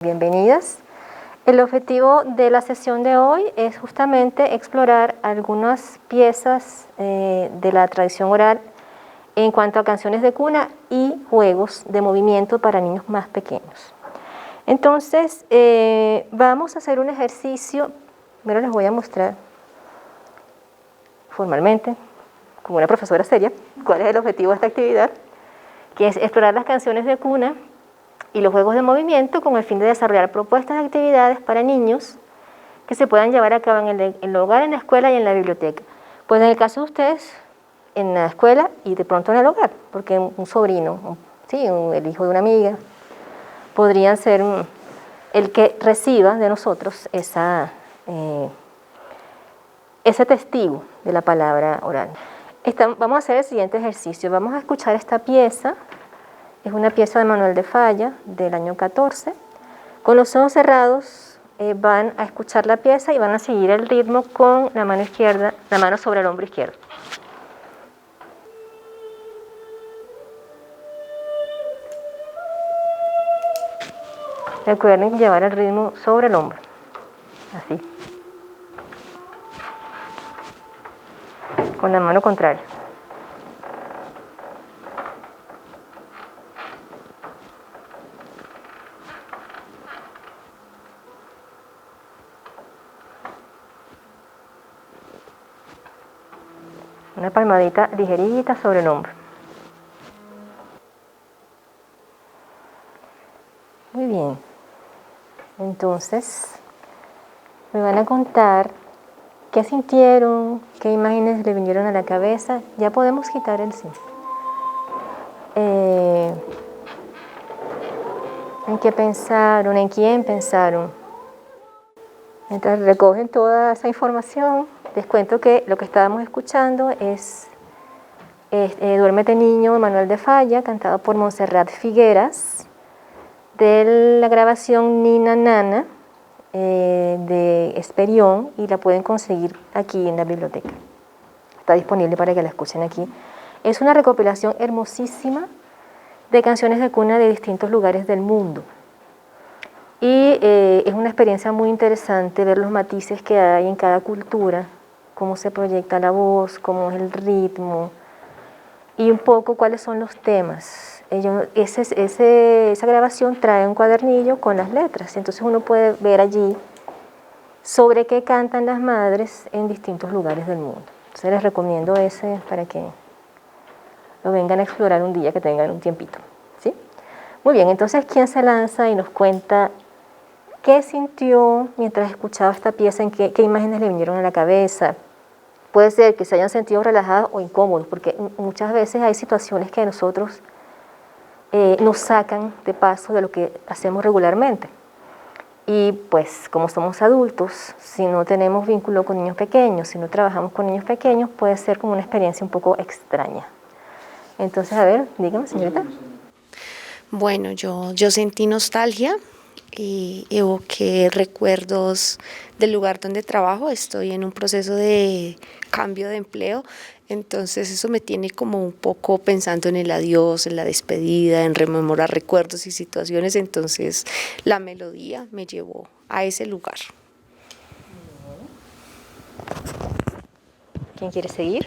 Bienvenidas. El objetivo de la sesión de hoy es justamente explorar algunas piezas de la tradición oral en cuanto a canciones de cuna y juegos de movimiento para niños más pequeños. Entonces, vamos a hacer un ejercicio. Primero les voy a mostrar formalmente, como una profesora seria, cuál es el objetivo de esta actividad, que es explorar las canciones de cuna y los juegos de movimiento con el fin de desarrollar propuestas de actividades para niños que se puedan llevar a cabo en el hogar, en la escuela y en la biblioteca. Pues en el caso de ustedes, en la escuela y de pronto en el hogar, porque un sobrino, el hijo de una amiga, podrían ser el que reciba de nosotros ese testigo de la palabra oral. Vamos a hacer el siguiente ejercicio. Vamos a escuchar esta pieza. Es una pieza de Manuel de Falla del año 14. Con los ojos cerrados van a escuchar la pieza y van a seguir el ritmo con la mano izquierda, la mano sobre el hombro izquierdo. Recuerden llevar el ritmo sobre el hombro, así, con la mano contraria. Una palmadita ligerita sobre el hombro. Muy bien. Entonces, me van a contar qué sintieron, qué imágenes le vinieron a la cabeza. Ya podemos quitar el sí. ¿En qué pensaron? ¿En quién pensaron? Mientras recogen toda esa información, les cuento que lo que estábamos escuchando es Duérmete Niño, Manuel de Falla, cantado por Montserrat Figueras, de la grabación Nina Nana de Esperión, y la pueden conseguir aquí en la biblioteca. Está disponible para que la escuchen aquí. Es una recopilación hermosísima de canciones de cuna de distintos lugares del mundo. Y es una experiencia muy interesante ver los matices que hay en cada cultura, cómo se proyecta la voz, cómo es el ritmo y un poco cuáles son los temas. Esa grabación trae un cuadernillo con las letras, entonces uno puede ver allí sobre qué cantan las madres en distintos lugares del mundo. Entonces les recomiendo ese para que lo vengan a explorar un día que tengan un tiempito. ¿Sí? Muy bien, entonces ¿quién se lanza y nos cuenta qué sintió mientras escuchaba esta pieza? ¿Qué imágenes le vinieron a la cabeza? Puede ser que se hayan sentido relajados o incómodos, porque muchas veces hay situaciones que nosotros nos sacan de paso de lo que hacemos regularmente. Y pues como somos adultos, si no tenemos vínculo con niños pequeños, si no trabajamos con niños pequeños, puede ser como una experiencia un poco extraña. Entonces, a ver, dígame, señorita. Bueno, yo sentí nostalgia y evoqué recuerdos del lugar donde trabajo. Estoy en un proceso de cambio de empleo, entonces eso me tiene como un poco pensando en el adiós, en la despedida, en rememorar recuerdos y situaciones. Entonces la melodía me llevó a ese lugar. ¿Quién quiere seguir?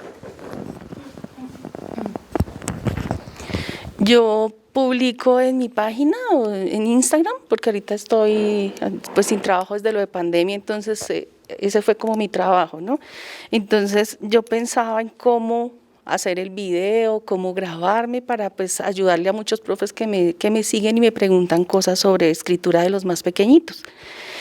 Yo publico en mi página o en Instagram, porque ahorita estoy pues sin trabajo desde lo de pandemia, entonces ese fue como mi trabajo, ¿no? Entonces yo pensaba en cómo hacer el video, cómo grabarme para pues ayudarle a muchos profes que me siguen y me preguntan cosas sobre escritura de los más pequeñitos.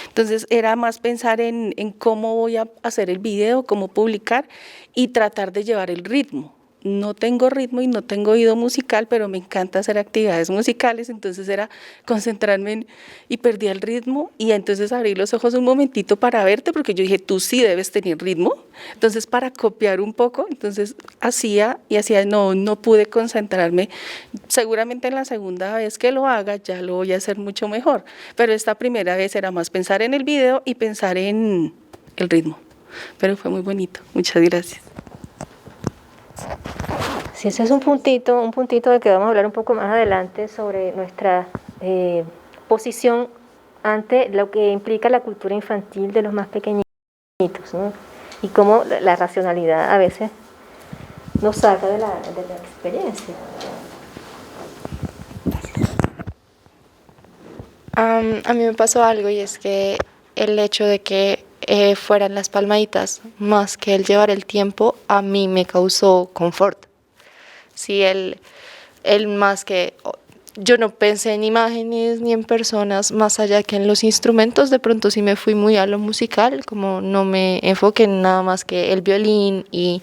Entonces era más pensar en cómo voy a hacer el video, cómo publicar y tratar de llevar el ritmo. No tengo ritmo y no tengo oído musical, pero me encanta hacer actividades musicales, entonces era concentrarme y perdí el ritmo y entonces abrí los ojos un momentito para verte, porque yo dije, tú sí debes tener ritmo, entonces para copiar un poco, entonces hacía, no pude concentrarme. Seguramente en la segunda vez que lo haga ya lo voy a hacer mucho mejor, pero esta primera vez era más pensar en el video y pensar en el ritmo, pero fue muy bonito. Muchas gracias. Sí, ese es un puntito del que vamos a hablar un poco más adelante sobre nuestra posición ante lo que implica la cultura infantil de los más pequeñitos, ¿no? Y cómo la racionalidad a veces nos saca de la experiencia. A mí me pasó algo y es que el hecho de que fueran las palmaditas más que el llevar el tiempo a mí me causó confort. Sí, el más que yo no pensé en imágenes ni en personas más allá que en los instrumentos. De pronto sí me fui muy a lo musical, como no me enfoqué en nada más que el violín y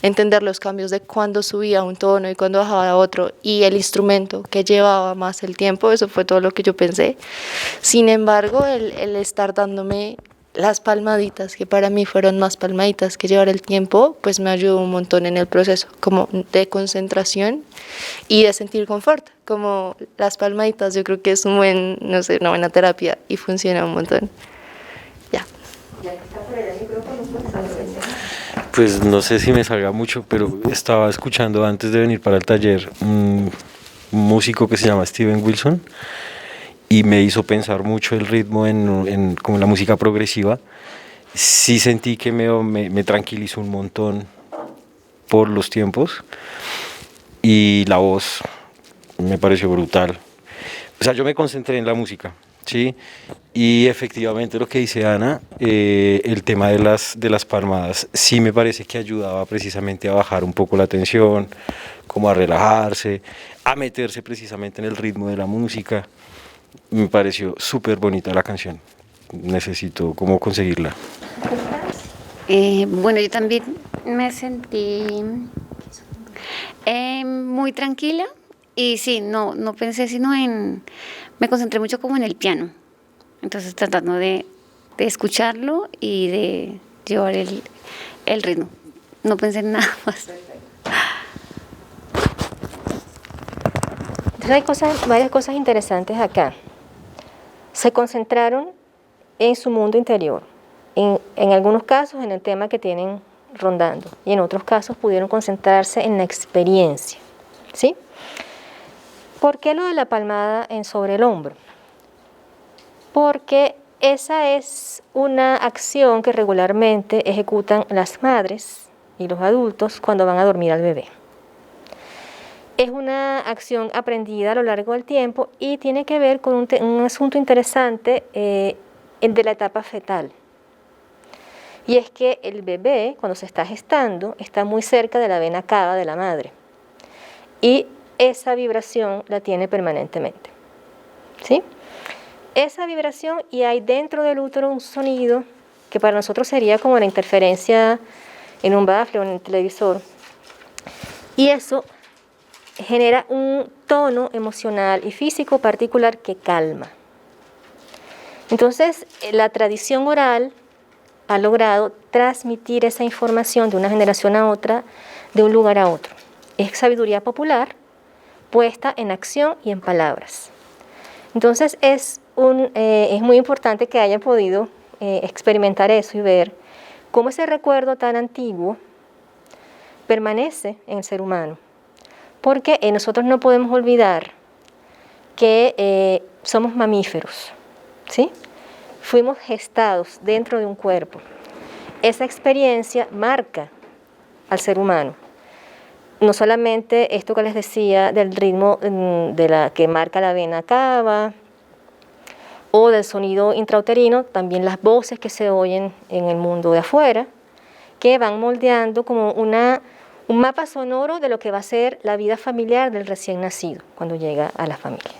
entender los cambios de cuando subía un tono y cuando bajaba a otro, y el instrumento que llevaba más el tiempo. Eso fue todo lo que yo pensé. Sin embargo, el estar dándome las palmaditas, que para mí fueron más palmaditas que llevar el tiempo, pues me ayudó un montón en el proceso, como de concentración y de sentir confort. Como las palmaditas, yo creo que es una buena terapia y funciona un montón. Ya. Pues no sé si me salga mucho, pero estaba escuchando antes de venir para el taller un músico que se llama Steven Wilson, y me hizo pensar mucho el ritmo como la música progresiva. Sí sentí que me tranquilizó un montón por los tiempos, y la voz me pareció brutal. O sea, yo me concentré en la música, ¿sí? Y efectivamente lo que dice Ana, el tema de las palmadas, sí me parece que ayudaba precisamente a bajar un poco la tensión, como a relajarse, a meterse precisamente en el ritmo de la música. Me pareció súper bonita la canción. Necesito cómo conseguirla. Bueno, yo también me sentí muy tranquila y sí, no pensé sino me concentré mucho como en el piano. Entonces tratando de escucharlo y de llevar el ritmo. No pensé en nada más. Entonces hay varias cosas interesantes acá. Se concentraron en su mundo interior, en algunos casos en el tema que tienen rondando, y en otros casos pudieron concentrarse en la experiencia, ¿sí? ¿Por qué lo de la palmada sobre el hombro? Porque esa es una acción que regularmente ejecutan las madres y los adultos cuando van a dormir al bebé. Es una acción aprendida a lo largo del tiempo y tiene que ver con un asunto interesante, el de la etapa fetal. Y es que el bebé, cuando se está gestando, está muy cerca de la vena cava de la madre. Y esa vibración la tiene permanentemente, ¿sí? Esa vibración, y hay dentro del útero un sonido que para nosotros sería como la interferencia en un bafle o en el televisor. Y eso genera un tono emocional y físico particular que calma. Entonces, la tradición oral ha logrado transmitir esa información de una generación a otra, de un lugar a otro. Es sabiduría popular puesta en acción y en palabras. Entonces, es muy importante que hayan podido experimentar eso y ver cómo ese recuerdo tan antiguo permanece en el ser humano. Porque nosotros no podemos olvidar que somos mamíferos, ¿sí? Fuimos gestados dentro de un cuerpo. Esa experiencia marca al ser humano. No solamente esto que les decía del ritmo que marca la vena cava o del sonido intrauterino, también las voces que se oyen en el mundo de afuera, que van moldeando como un mapa sonoro de lo que va a ser la vida familiar del recién nacido cuando llega a la familia.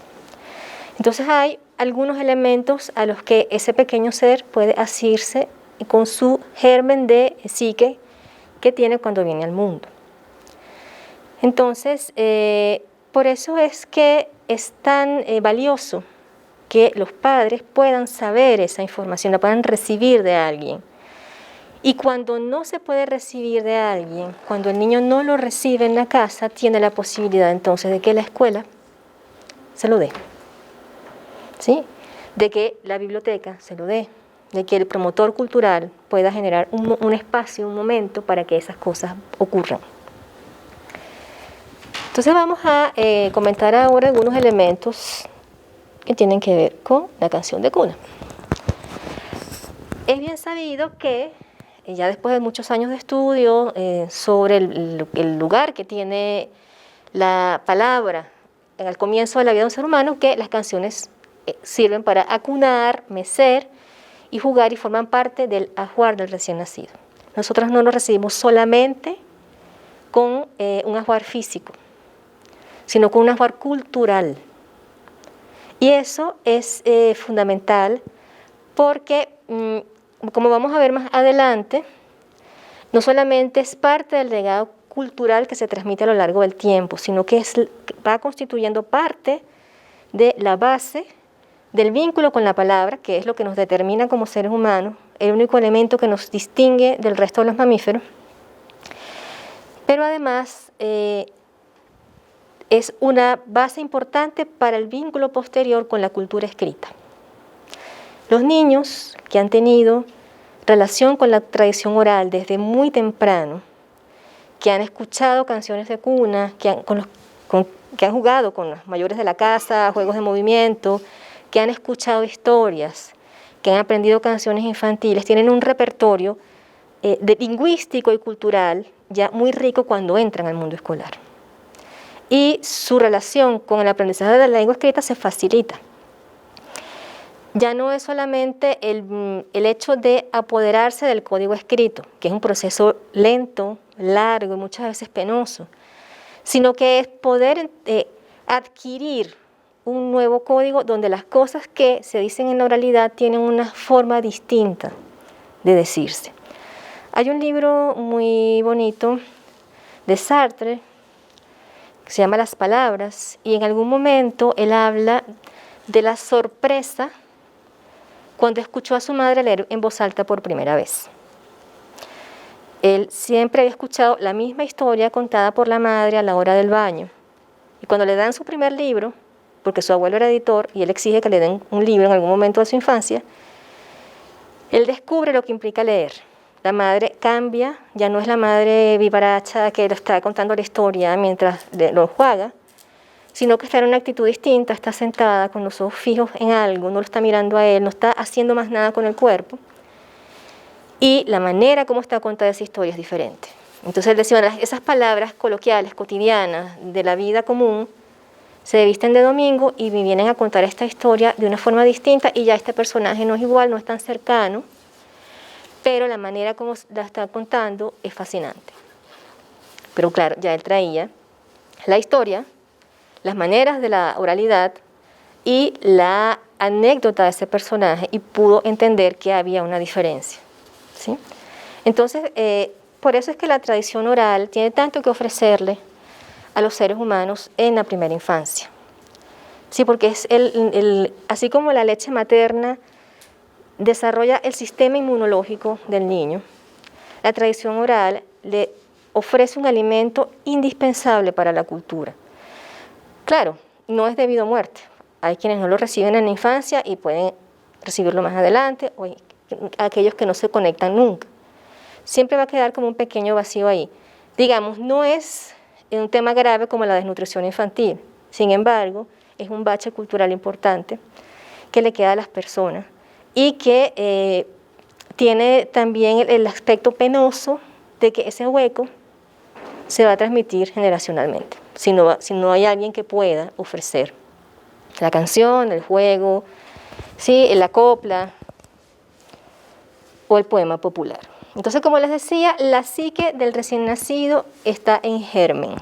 Entonces hay algunos elementos a los que ese pequeño ser puede asirse con su germen de psique que tiene cuando viene al mundo. Entonces, por eso es que es tan valioso que los padres puedan saber esa información, la puedan recibir de alguien. Y cuando no se puede recibir de alguien, cuando el niño no lo recibe en la casa, tiene la posibilidad entonces de que la escuela se lo dé, ¿sí? De que la biblioteca se lo dé, de que el promotor cultural pueda generar un espacio, un momento para que esas cosas ocurran. Entonces vamos a comentar ahora algunos elementos que tienen que ver con la canción de cuna. Es bien sabido que ya después de muchos años de estudio sobre el lugar que tiene la palabra en el comienzo de la vida de un ser humano, que las canciones sirven para acunar, mecer y jugar y forman parte del ajuar del recién nacido. Nosotros no nos recibimos solamente con un ajuar físico, sino con un ajuar cultural. Y eso es fundamental porque, como vamos a ver más adelante, no solamente es parte del legado cultural que se transmite a lo largo del tiempo, sino que va constituyendo parte de la base del vínculo con la palabra, que es lo que nos determina como seres humanos, el único elemento que nos distingue del resto de los mamíferos. Pero además es una base importante para el vínculo posterior con la cultura escrita. Los niños que han tenido relación con la tradición oral desde muy temprano, que han escuchado canciones de cuna, que han jugado con los mayores de la casa, juegos de movimiento, que han escuchado historias, que han aprendido canciones infantiles, tienen un repertorio lingüístico y cultural ya muy rico cuando entran al mundo escolar. Y su relación con el aprendizaje de la lengua escrita se facilita. Ya no es solamente el hecho de apoderarse del código escrito, que es un proceso lento, largo y muchas veces penoso, sino que es poder adquirir un nuevo código donde las cosas que se dicen en la oralidad tienen una forma distinta de decirse. Hay un libro muy bonito de Sartre que se llama Las Palabras, y en algún momento él habla de la sorpresa cuando escuchó a su madre leer en voz alta por primera vez. Él siempre había escuchado la misma historia contada por la madre a la hora del baño. Y cuando le dan su primer libro, porque su abuelo era editor y él exige que le den un libro en algún momento de su infancia, él descubre lo que implica leer. La madre cambia, ya no es la madre vivaracha que le está contando la historia mientras lo juega, sino que está en una actitud distinta, está sentada con los ojos fijos en algo, no lo está mirando a él, no está haciendo más nada con el cuerpo. Y la manera como está contada esa historia es diferente. Entonces él decía, esas palabras coloquiales, cotidianas, de la vida común, se visten de domingo y me vienen a contar esta historia de una forma distinta y ya este personaje no es igual, no es tan cercano, pero la manera como la está contando es fascinante. Pero claro, ya él traía la historia, las maneras de la oralidad y la anécdota de ese personaje y pudo entender que había una diferencia, ¿sí? Entonces, por eso es que la tradición oral tiene tanto que ofrecerle a los seres humanos en la primera infancia. Sí, porque es así como la leche materna desarrolla el sistema inmunológico del niño, la tradición oral le ofrece un alimento indispensable para la cultura. Claro, no es debido a muerte. Hay quienes no lo reciben en la infancia y pueden recibirlo más adelante, o aquellos que no se conectan nunca. Siempre va a quedar como un pequeño vacío ahí. Digamos, no es un tema grave como la desnutrición infantil. Sin embargo, es un bache cultural importante que le queda a las personas y que tiene también el aspecto penoso de que ese hueco se va a transmitir generacionalmente, si no hay alguien que pueda ofrecer la canción, el juego, ¿sí?, la copla o el poema popular. Entonces, como les decía, la psique del recién nacido está en germen,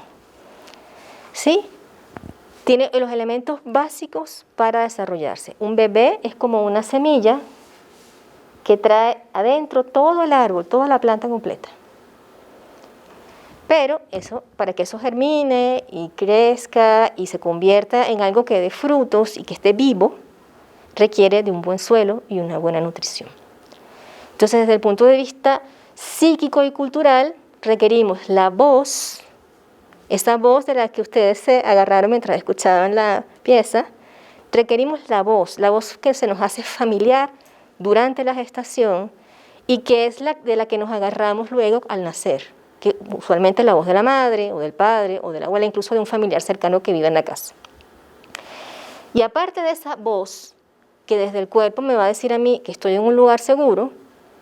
¿sí? Tiene los elementos básicos para desarrollarse. Un bebé es como una semilla que trae adentro todo el árbol, toda la planta completa. Pero eso, para que eso germine y crezca y se convierta en algo que dé frutos y que esté vivo, requiere de un buen suelo y una buena nutrición. Entonces, desde el punto de vista psíquico y cultural, requerimos la voz, esa voz de la que ustedes se agarraron mientras escuchaban la pieza, requerimos la voz que se nos hace familiar durante la gestación y que es de la que nos agarramos luego al nacer, que usualmente es la voz de la madre o del padre o de la abuela, incluso de un familiar cercano que vive en la casa. Y aparte de esa voz que desde el cuerpo me va a decir a mí que estoy en un lugar seguro,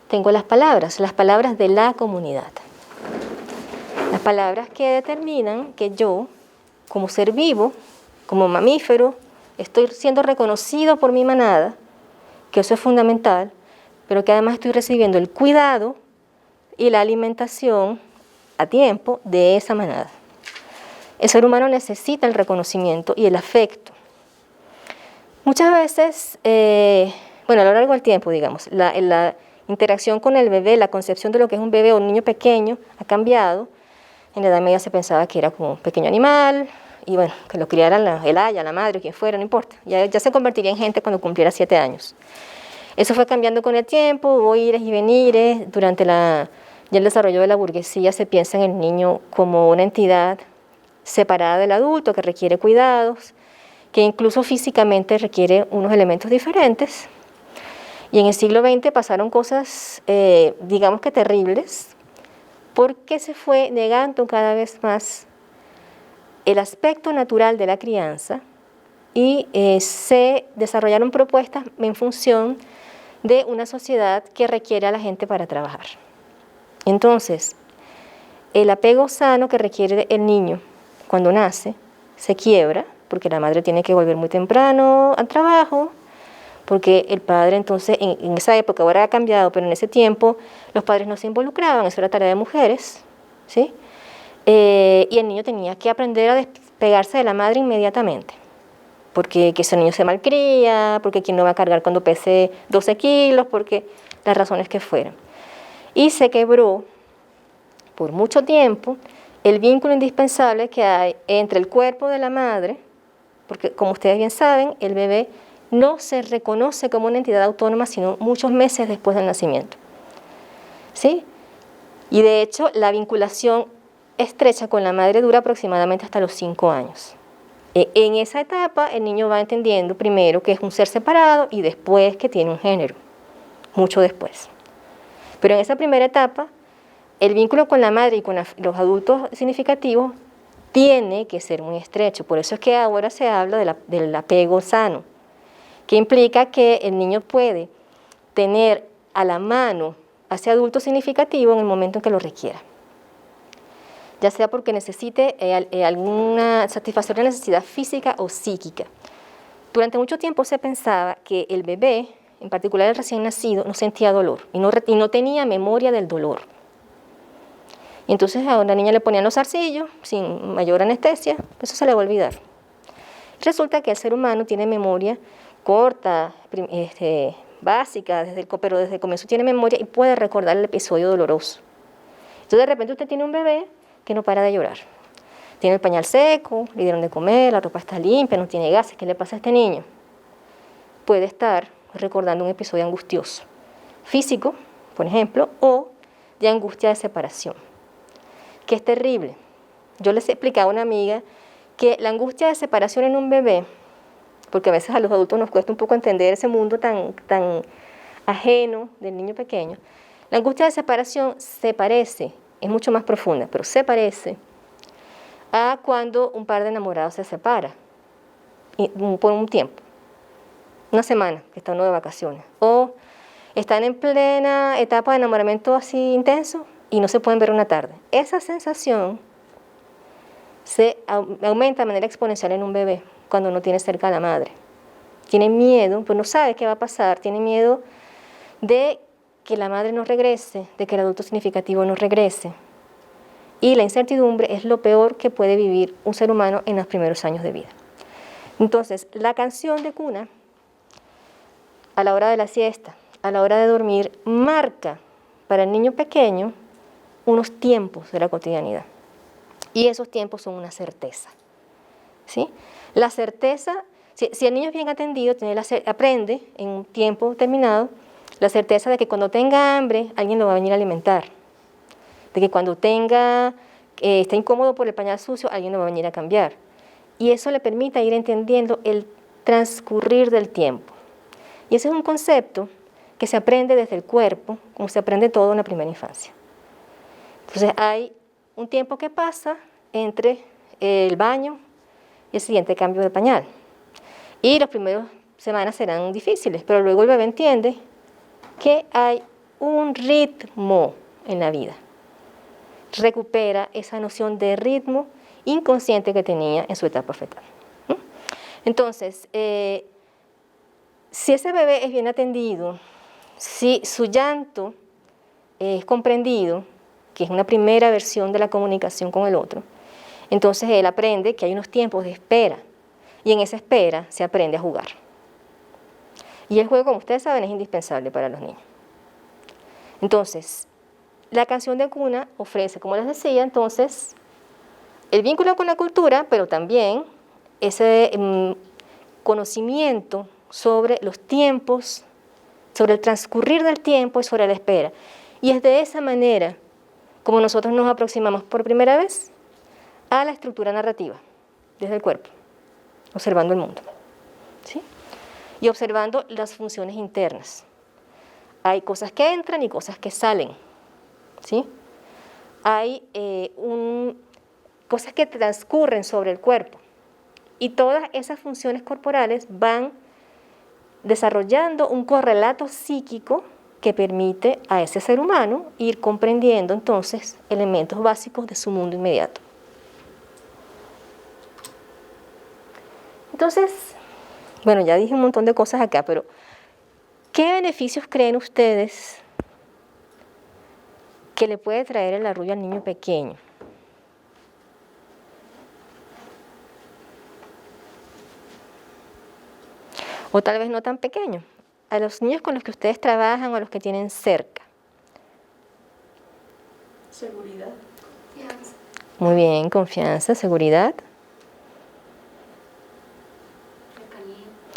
tengo las palabras de la comunidad. Las palabras que determinan que yo, como ser vivo, como mamífero, estoy siendo reconocido por mi manada, que eso es fundamental, pero que además estoy recibiendo el cuidado y la alimentación a tiempo de esa manada. El ser humano necesita el reconocimiento y el afecto. Muchas veces, a lo largo del tiempo, digamos, la interacción con el bebé, la concepción de lo que es un bebé o un niño pequeño ha cambiado. En la Edad Media se pensaba que era como un pequeño animal y bueno, que lo criara el aya, la madre, quien fuera, no importa. Ya se convertiría en gente cuando cumpliera 7 años. Eso fue cambiando con el tiempo, hubo ires y venires. Durante ya el desarrollo de la burguesía se piensa en el niño como una entidad separada del adulto que requiere cuidados, que incluso físicamente requiere unos elementos diferentes. Y en el siglo XX pasaron cosas, digamos que terribles, porque se fue negando cada vez más el aspecto natural de la crianza y se desarrollaron propuestas en función de una sociedad que requiere a la gente para trabajar. Entonces, el apego sano que requiere el niño cuando nace se quiebra, porque la madre tiene que volver muy temprano al trabajo, porque el padre entonces, en esa época, ahora ha cambiado, pero en ese tiempo los padres no se involucraban, eso era tarea de mujeres, ¿sí? Y el niño tenía que aprender a despegarse de la madre inmediatamente, porque que ese niño se malcría, porque quién no va a cargar cuando pese 12 kilos, porque las razones que fueran. Y se quebró por mucho tiempo el vínculo indispensable que hay entre el cuerpo de la madre, porque como ustedes bien saben, el bebé no se reconoce como una entidad autónoma sino muchos meses después del nacimiento. ¿Sí? Y de hecho, la vinculación estrecha con la madre dura aproximadamente hasta los 5 años. En esa etapa, el niño va entendiendo primero que es un ser separado y después que tiene un género, mucho después. Pero en esa primera etapa, el vínculo con la madre y con los adultos significativos tiene que ser muy estrecho. Por eso es que ahora se habla del apego sano, que implica que el niño puede tener a la mano a ese adulto significativo en el momento en que lo requiera. Ya sea porque necesite alguna satisfacción de necesidad física o psíquica. Durante mucho tiempo se pensaba que el bebé, en particular el recién nacido, no sentía dolor y no tenía memoria del dolor. Y entonces a una niña le ponían los zarcillos sin mayor anestesia, eso se le va a olvidar. Resulta que el ser humano tiene memoria corta, básica, pero desde el comienzo tiene memoria y puede recordar el episodio doloroso. Entonces de repente usted tiene un bebé que no para de llorar. Tiene el pañal seco, le dieron de comer, la ropa está limpia, no tiene gases. ¿Qué le pasa a este niño? Puede estar recordando un episodio angustioso, físico, por ejemplo, o de angustia de separación, que es terrible. Yo les explicaba a una amiga que la angustia de separación en un bebé, porque a veces a los adultos nos cuesta un poco entender ese mundo tan ajeno del niño pequeño, la angustia de separación se parece, es mucho más profunda, pero se parece a cuando un par de enamorados se separa por un tiempo, una semana que está uno de vacaciones, o están en plena etapa de enamoramiento así intenso y no se pueden ver una tarde. Esa sensación se aumenta de manera exponencial en un bebé cuando no tiene cerca a la madre. Tiene miedo, pues no sabe qué va a pasar, tiene miedo de que la madre no regrese, de que el adulto significativo no regrese. Y la incertidumbre es lo peor que puede vivir un ser humano en los primeros años de vida. Entonces, la canción de cuna, a la hora de la siesta, a la hora de dormir, marca para el niño pequeño unos tiempos de la cotidianidad. Y esos tiempos son una certeza. ¿Sí? La certeza, si el niño es bien atendido, aprende en un tiempo determinado la certeza de que cuando tenga hambre, alguien lo va a venir a alimentar. De que cuando esté incómodo por el pañal sucio, alguien lo va a venir a cambiar. Y eso le permite ir entendiendo el transcurrir del tiempo. Y ese es un concepto que se aprende desde el cuerpo, como se aprende todo en la primera infancia. Entonces hay un tiempo que pasa entre el baño y el siguiente cambio de pañal. Y las primeras semanas serán difíciles, pero luego el bebé entiende que hay un ritmo en la vida. Recupera esa noción de ritmo inconsciente que tenía en su etapa fetal. Entonces, si ese bebé es bien atendido, si su llanto es comprendido, que es una primera versión de la comunicación con el otro, entonces él aprende que hay unos tiempos de espera, y en esa espera se aprende a jugar. Y el juego, como ustedes saben, es indispensable para los niños. Entonces, la canción de cuna ofrece, como les decía, entonces, el vínculo con la cultura, pero también ese conocimiento sobre los tiempos, sobre el transcurrir del tiempo y sobre la espera. Y es de esa manera como nosotros nos aproximamos por primera vez a la estructura narrativa, desde el cuerpo, observando el mundo, ¿sí? Y observando las funciones internas. Hay cosas que entran y cosas que salen, ¿sí? Hay cosas que transcurren sobre el cuerpo. Y todas esas funciones corporales van desarrollando un correlato psíquico que permite a ese ser humano ir comprendiendo entonces elementos básicos de su mundo inmediato. Entonces, bueno, ya dije un montón de cosas acá, pero ¿qué beneficios creen ustedes que le puede traer el arrullo al niño pequeño? O tal vez no tan pequeño, a los niños con los que ustedes trabajan o a los que tienen cerca. Seguridad. Muy bien, confianza, seguridad.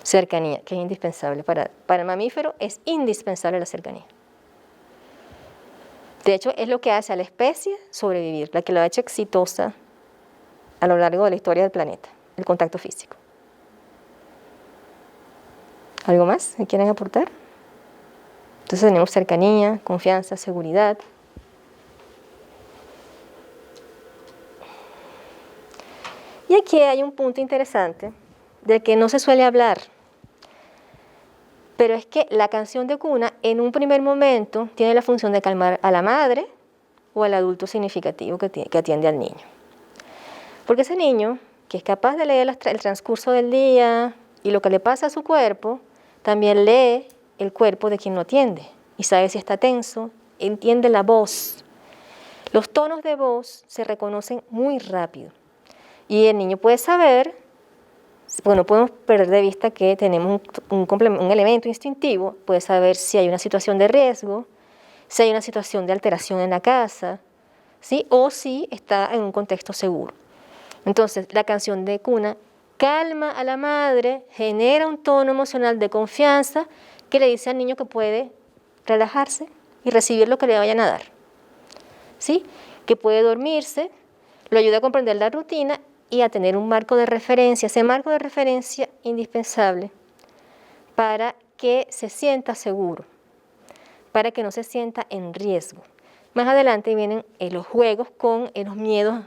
Cercanía, que es indispensable. Para el mamífero es indispensable la cercanía. De hecho, es lo que hace a la especie sobrevivir, la que lo ha hecho exitosa a lo largo de la historia del planeta, el contacto físico. ¿Algo más que quieran aportar? Entonces tenemos cercanía, confianza, seguridad. Y aquí hay un punto interesante del que no se suele hablar, pero es que la canción de cuna en un primer momento tiene la función de calmar a la madre o al adulto significativo que atiende al niño. Porque ese niño, que es capaz de leer el transcurso del día y lo que le pasa a su cuerpo, también lee el cuerpo de quien lo atiende y sabe si está tenso, entiende la voz. Los tonos de voz se reconocen muy rápido y el niño puede saber, bueno, no podemos perder de vista que tenemos un elemento instintivo, puede saber si hay una situación de riesgo, si hay una situación de alteración en la casa, ¿sí? O si está en un contexto seguro. Entonces, la canción de cuna calma a la madre, genera un tono emocional de confianza que le dice al niño que puede relajarse y recibir lo que le vayan a dar, ¿sí? Que puede dormirse, lo ayuda a comprender la rutina y a tener un marco de referencia, ese marco de referencia indispensable para que se sienta seguro, para que no se sienta en riesgo. Más adelante vienen los juegos con los miedos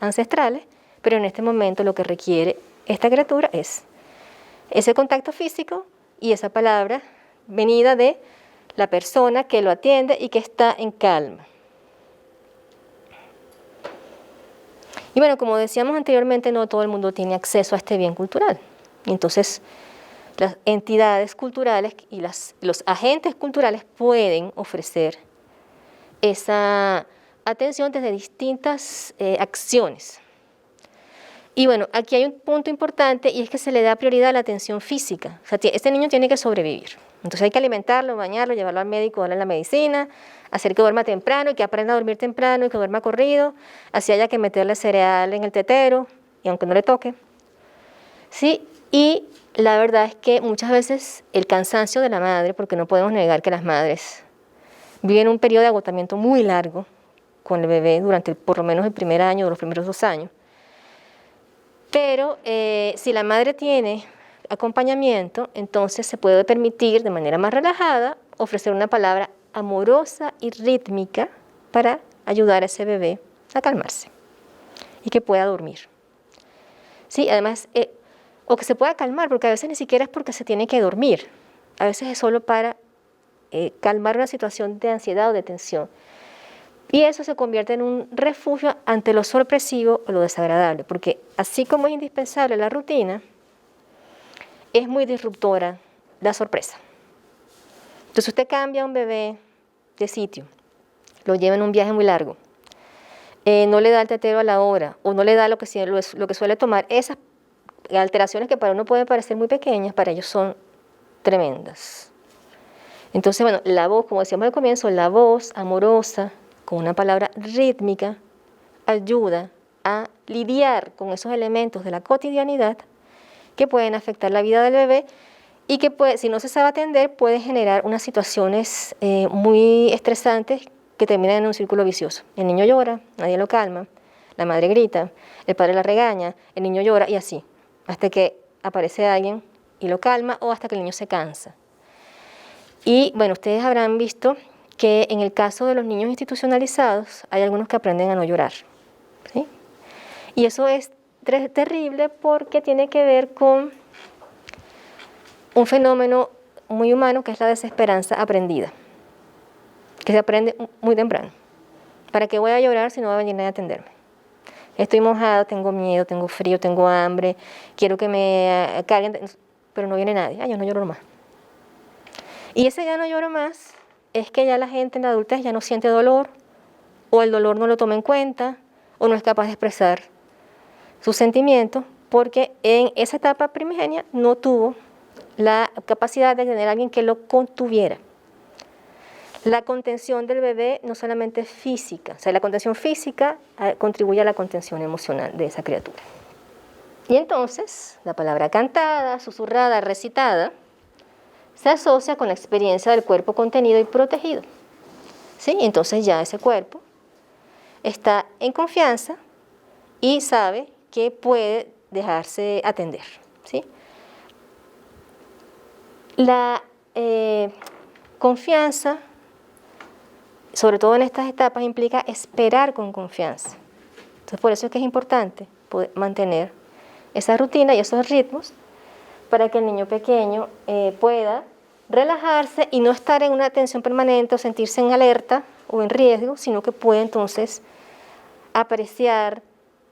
ancestrales, pero en este momento lo que requiere esta criatura es ese contacto físico y esa palabra venida de la persona que lo atiende y que está en calma. Y bueno, como decíamos anteriormente, no todo el mundo tiene acceso a este bien cultural. Y entonces, las entidades culturales y los agentes culturales pueden ofrecer esa atención desde distintas acciones. Y bueno, aquí hay un punto importante y es que se le da prioridad a la atención física. O sea, este niño tiene que sobrevivir. Entonces hay que alimentarlo, bañarlo, llevarlo al médico, darle la medicina, hacer que duerma temprano y que aprenda a dormir temprano y que duerma corrido, así haya que meterle cereal en el tetero, y aunque no le toque. ¿Sí? Y la verdad es que muchas veces el cansancio de la madre, porque no podemos negar que las madres viven un periodo de agotamiento muy largo con el bebé durante por lo menos el primer año o los primeros 2 años. Pero si la madre tiene acompañamiento, entonces se puede permitir de manera más relajada ofrecer una palabra amorosa y rítmica para ayudar a ese bebé a calmarse y que pueda dormir. Sí, además, o que se pueda calmar, porque a veces ni siquiera es porque se tiene que dormir, a veces es solo para calmar una situación de ansiedad o de tensión. Y eso se convierte en un refugio ante lo sorpresivo o lo desagradable, porque así como es indispensable la rutina, es muy disruptora la sorpresa. Entonces usted cambia a un bebé de sitio, lo lleva en un viaje muy largo, no le da el tetero a la hora o no le da lo que suele tomar, esas alteraciones que para uno pueden parecer muy pequeñas, para ellos son tremendas. Entonces, bueno, la voz, como decíamos al comienzo, la voz amorosa, con una palabra rítmica, ayuda a lidiar con esos elementos de la cotidianidad que pueden afectar la vida del bebé y que si no se sabe atender puede generar unas situaciones muy estresantes que terminan en un círculo vicioso. El niño llora, nadie lo calma, la madre grita, el padre la regaña, el niño llora y así, hasta que aparece alguien y lo calma o hasta que el niño se cansa. Y bueno, ustedes habrán visto que en el caso de los niños institucionalizados hay algunos que aprenden a no llorar, ¿sí? Y eso es terrible porque tiene que ver con un fenómeno muy humano que es la desesperanza aprendida, que se aprende muy temprano. ¿Para qué voy a llorar si no va a venir nadie a atenderme? Estoy mojado, tengo miedo, tengo frío, tengo hambre, quiero que me carguen, pero no viene nadie. Yo no lloro más. Y ese ya no lloro más es que ya la gente en la adultez ya no siente dolor, o el dolor no lo toma en cuenta, o no es capaz de expresar sus sentimientos, porque en esa etapa primigenia no tuvo la capacidad de tener a alguien que lo contuviera. La contención del bebé no solamente es física, o sea, la contención física contribuye a la contención emocional de esa criatura. Y entonces, la palabra cantada, susurrada, recitada, se asocia con la experiencia del cuerpo contenido y protegido, ¿sí? Entonces ya ese cuerpo está en confianza y sabe que puede dejarse atender, ¿sí? La confianza, sobre todo en estas etapas, implica esperar con confianza. Entonces por eso es que es importante poder mantener esa rutina y esos ritmos para que el niño pequeño pueda relajarse y no estar en una tensión permanente o sentirse en alerta o en riesgo, sino que puede entonces apreciar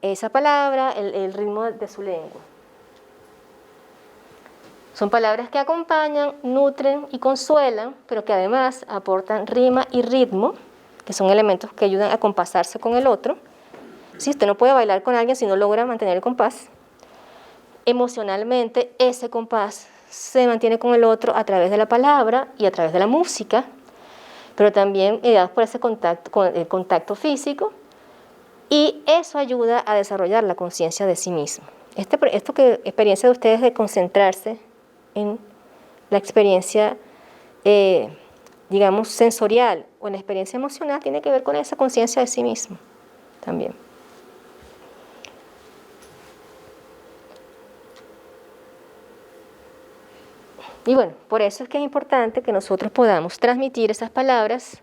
esa palabra, el ritmo de su lengua. Son palabras que acompañan, nutren y consuelan, pero que además aportan rima y ritmo, que son elementos que ayudan a compasarse con el otro. Si usted no puede bailar con alguien si no logra mantener el compás, emocionalmente ese compás se mantiene con el otro a través de la palabra y a través de la música, pero también mediados por ese contacto físico, y eso ayuda a desarrollar la conciencia de sí mismo. Experiencia de ustedes de concentrarse en la experiencia, digamos, sensorial o en la experiencia emocional, tiene que ver con esa conciencia de sí mismo también. Y bueno, por eso es que es importante que nosotros podamos transmitir esas palabras,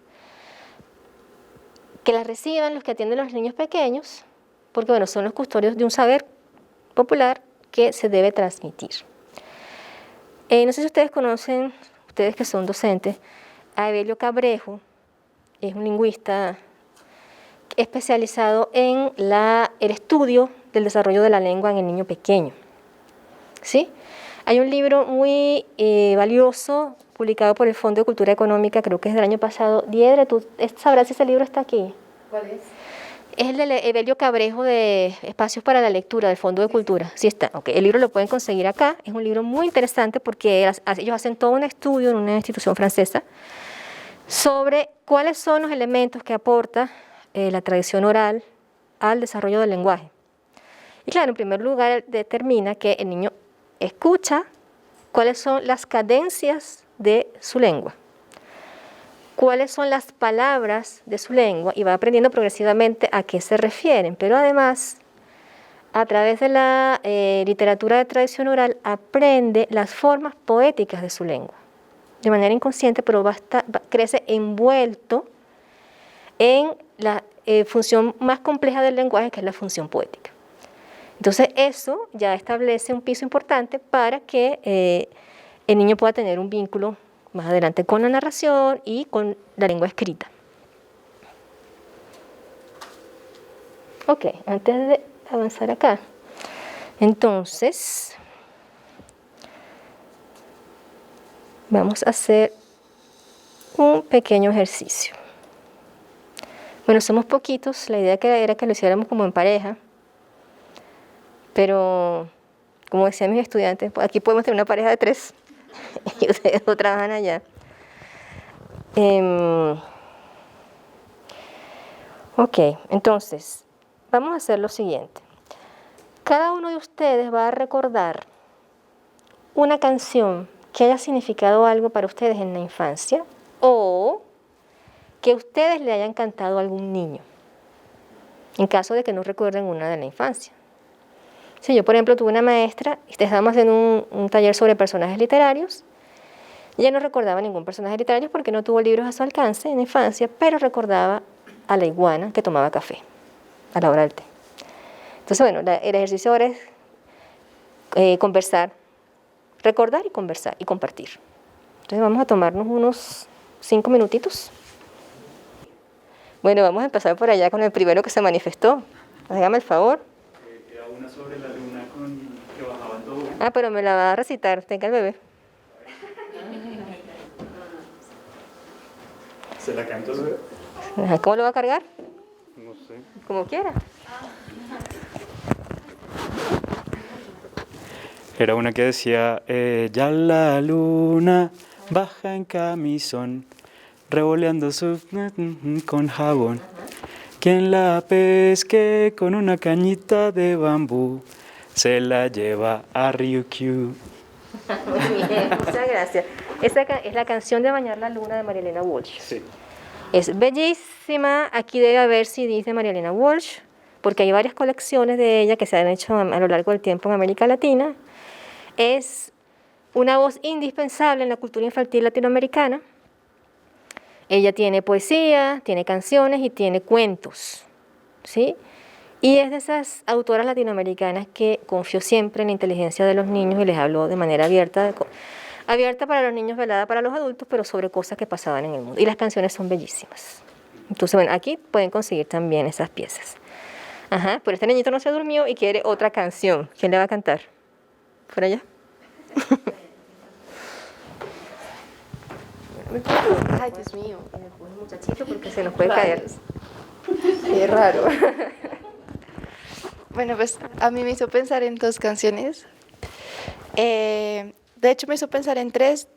que las reciban los que atienden a los niños pequeños, porque bueno, son los custodios de un saber popular que se debe transmitir. No sé si ustedes conocen, ustedes que son docentes, a Evelio Cabrejo, es un lingüista especializado en el estudio del desarrollo de la lengua en el niño pequeño, ¿sí? Hay un libro muy valioso, publicado por el Fondo de Cultura Económica, creo que es del año pasado. Diedre, ¿tú sabrás si ese libro está aquí? ¿Cuál es? Es el de Evelio Cabrejo, de Espacios para la Lectura, del Fondo de Cultura. Sí está. Okay. El libro lo pueden conseguir acá. Es un libro muy interesante porque ellos hacen todo un estudio en una institución francesa sobre cuáles son los elementos que aporta la tradición oral al desarrollo del lenguaje. Y claro, en primer lugar, determina que el niño escucha cuáles son las cadencias de su lengua, cuáles son las palabras de su lengua y va aprendiendo progresivamente a qué se refieren, pero además a través de la literatura de tradición oral aprende las formas poéticas de su lengua, de manera inconsciente, pero crece envuelto en la función más compleja del lenguaje, que es la función poética. Entonces eso ya establece un piso importante para que el niño pueda tener un vínculo más adelante con la narración y con la lengua escrita. Ok, antes de avanzar acá, entonces vamos a hacer un pequeño ejercicio. Bueno, somos poquitos, la idea era que lo hiciéramos como en pareja, pero como decían mis estudiantes, aquí podemos tener una pareja de 3 y ustedes no trabajan allá. Ok, entonces vamos a hacer lo siguiente. Cada uno de ustedes va a recordar una canción que haya significado algo para ustedes en la infancia o que ustedes le hayan cantado a algún niño, en caso de que no recuerden una de la infancia. Si yo, por ejemplo, tuve una maestra y estábamos haciendo un taller sobre personajes literarios, ella no recordaba ningún personaje literario porque no tuvo libros a su alcance en la infancia, pero recordaba a la iguana que tomaba café a la hora del té. Entonces, bueno, el ejercicio ahora es conversar, recordar y conversar y compartir. Entonces vamos a tomarnos unos 5 minutitos. Bueno, vamos a empezar por allá con el primero que se manifestó. Hágame el favor. Era una sobre la luna que bajaba en todo. Ah, pero me la va a recitar, tenga el bebé. ¿Se la cantó? ¿Cómo lo va a cargar? No sé. Como quiera. Era una que decía, ya la luna baja en camisón, revoleando con jabón. Quien la pesque con una cañita de bambú, se la lleva a Ryukyu. Muy bien, muchas gracias. Esa es la canción de Bañar la Luna de María Elena Walsh. Sí. Es bellísima. Aquí debe haber CDs de María Elena Walsh, porque hay varias colecciones de ella que se han hecho a lo largo del tiempo en América Latina. Es una voz indispensable en la cultura infantil latinoamericana. Ella tiene poesía, tiene canciones y tiene cuentos, ¿sí? Y es de esas autoras latinoamericanas que confió siempre en la inteligencia de los niños y les habló de manera abierta para los niños, velada para los adultos, pero sobre cosas que pasaban en el mundo. Y las canciones son bellísimas. Entonces, bueno, aquí pueden conseguir también esas piezas. Ajá, pero este niñito no se durmió y quiere otra canción. ¿Quién le va a cantar? ¿Por allá? Ay, Dios mío. Muchachito, porque se nos puede caer. Qué raro. Bueno, pues a mí me hizo pensar en 2 canciones. De hecho, me hizo pensar en 3,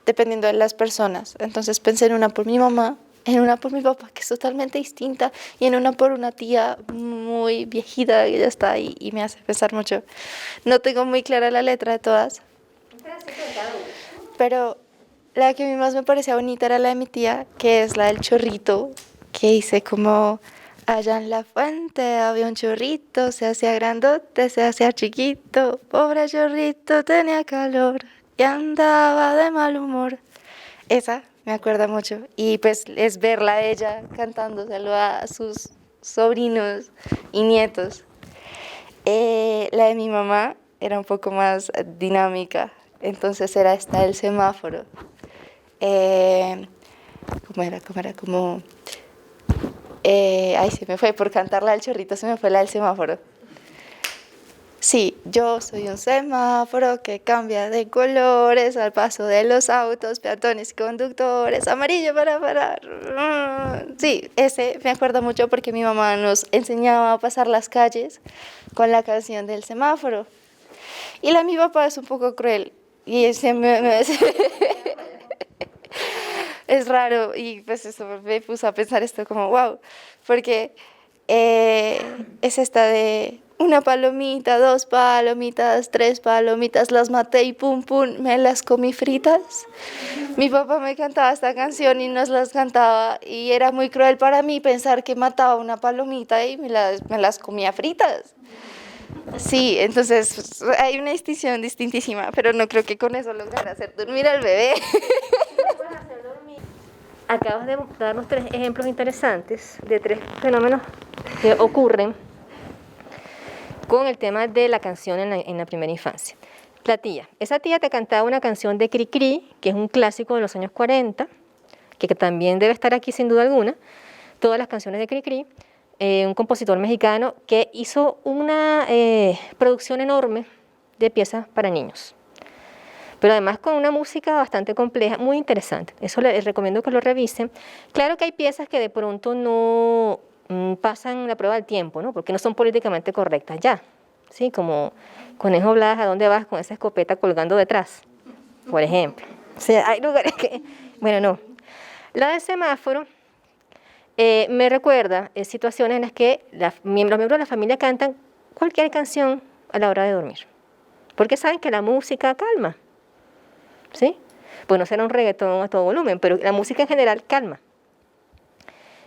dependiendo de las personas. Entonces pensé en una por mi mamá, en una por mi papá, que es totalmente distinta, y en una por una tía muy viejita, que ya está ahí y me hace pensar mucho. No tengo muy clara la letra de todas, pero la que a mí más me parecía bonita era la de mi tía, que es la del chorrito, que dice como: allá en la fuente había un chorrito, se hacía grandote, se hacía chiquito, pobre chorrito tenía calor y andaba de mal humor. Esa me acuerda mucho, y pues es verla a ella cantándoselo a sus sobrinos y nietos. La de mi mamá era un poco más dinámica, entonces era esta del semáforo. ¿Cómo era? Ay, se me fue, por cantar la del chorrito se me fue la del semáforo. Sí, yo soy un semáforo que cambia de colores al paso de los autos, peatones y conductores, amarillo para parar. Sí, ese me acuerdo mucho porque mi mamá nos enseñaba a pasar las calles con la canción del semáforo. Y la de mi papá es un poco cruel y es raro, y pues eso me puso a pensar esto como wow, porque es esta de: una palomita, 2 palomitas, 3 palomitas, las maté y pum pum, me las comí fritas. Mi papá me cantaba esta canción y nos las cantaba, y era muy cruel para mí pensar que mataba una palomita y me las comía fritas. Sí, entonces pues, hay una distinción distintísima, pero no creo que con eso lograr hacer dormir al bebé. Acabas de darnos 3 ejemplos interesantes de 3 fenómenos que ocurren con el tema de la canción en la primera infancia. La tía. Esa tía te cantaba una canción de Cricri, que es un clásico de los años 40, que también debe estar aquí sin duda alguna. Todas las canciones de Cricri, un compositor mexicano que hizo una producción enorme de piezas para niños. Pero además con una música bastante compleja, muy interesante. Eso les recomiendo que lo revisen. Claro que hay piezas que de pronto no pasan la prueba del tiempo, ¿no? Porque no son políticamente correctas ya. ¿Sí? Como Conejo Blas, ¿a dónde vas con esa escopeta colgando detrás? Por ejemplo. O sea, hay lugares que... Bueno, no. La de Semáforo me recuerda situaciones en las que los miembros de la familia cantan cualquier canción a la hora de dormir. Porque saben que la música calma. ¿Sí? Pues no será un reggaetón a todo volumen, pero la música en general calma.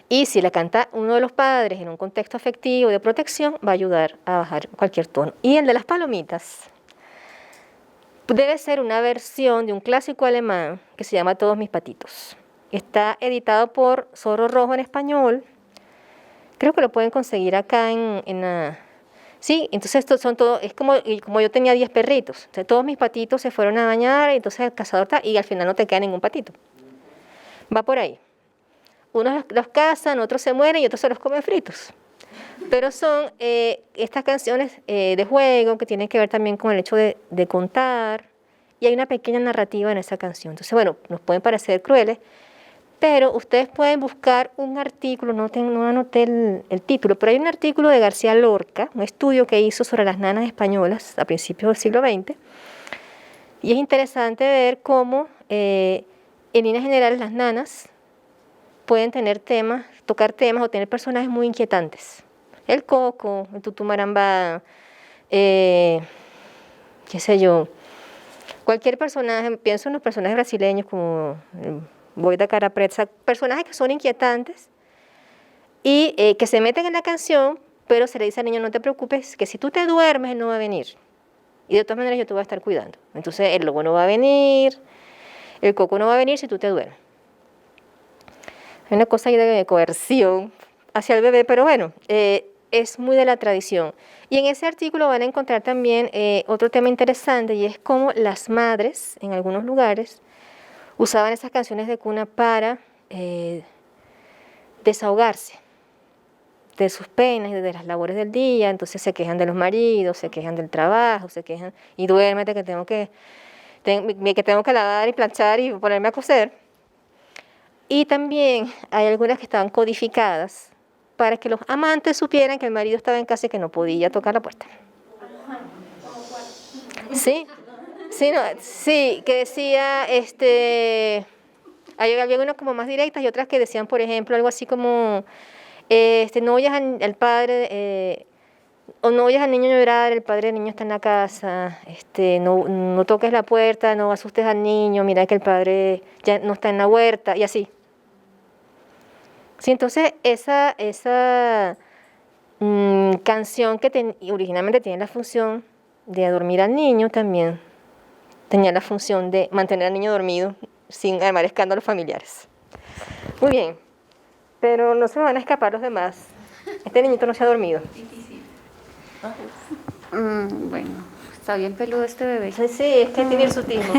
Y si la canta uno de los padres en un contexto afectivo de protección, va a ayudar a bajar cualquier tono. Y el de las palomitas debe ser una versión de un clásico alemán que se llama Todos mis patitos. Está editado por Zorro Rojo en español. Creo que lo pueden conseguir acá en la... Sí, entonces estos son todos, es como yo tenía 10 perritos. Entonces, todos mis patitos se fueron a bañar, y entonces el cazador está, y al final no te queda ningún patito. Va por ahí. Unos los cazan, otros se mueren y otros se los comen fritos. Pero son estas canciones de juego que tienen que ver también con el hecho de contar, y hay una pequeña narrativa en esa canción. Entonces, bueno, nos pueden parecer crueles, pero ustedes pueden buscar un artículo, no anoté el título, pero hay un artículo de García Lorca, un estudio que hizo sobre las nanas españolas a principios del siglo XX, y es interesante ver cómo, en líneas generales, las nanas pueden tener temas, tocar temas o tener personajes muy inquietantes. El Coco, el Tutú Marambá, qué sé yo, cualquier personaje, pienso en los personajes brasileños como Boi da Cara Preta, personajes que son inquietantes y que se meten en la canción, pero se le dice al niño, no te preocupes, que si tú te duermes, él no va a venir. Y de todas maneras yo te voy a estar cuidando. Entonces el lobo no va a venir, el coco no va a venir si tú te duermes. Hay una cosa ahí de coerción hacia el bebé, pero bueno, es muy de la tradición. Y en ese artículo van a encontrar también otro tema interesante, y es cómo las madres, en algunos lugares, usaban esas canciones de cuna para desahogarse de sus penas y de las labores del día. Entonces se quejan de los maridos, se quejan del trabajo, se quejan, y duérmete que tengo que lavar y planchar y ponerme a coser. Y también hay algunas que estaban codificadas para que los amantes supieran que el marido estaba en casa y que no podía tocar la puerta. ¿Sí? Sí, que decía, había unas como más directas y otras que decían, por ejemplo, algo así como, no oyas al padre, o no oyas al niño llorar, el padre del niño está en la casa, no toques la puerta, no asustes al niño, mira que el padre ya no está en la huerta, y así. Sí, entonces esa canción que originalmente tiene la función de dormir al niño, también tenía la función de mantener al niño dormido sin armar escándalos familiares. Muy bien, pero no se me van a escapar los demás. Este niñito no se ha dormido. Bueno, está bien peludo este bebé. Sí, es que tiene el sutismo.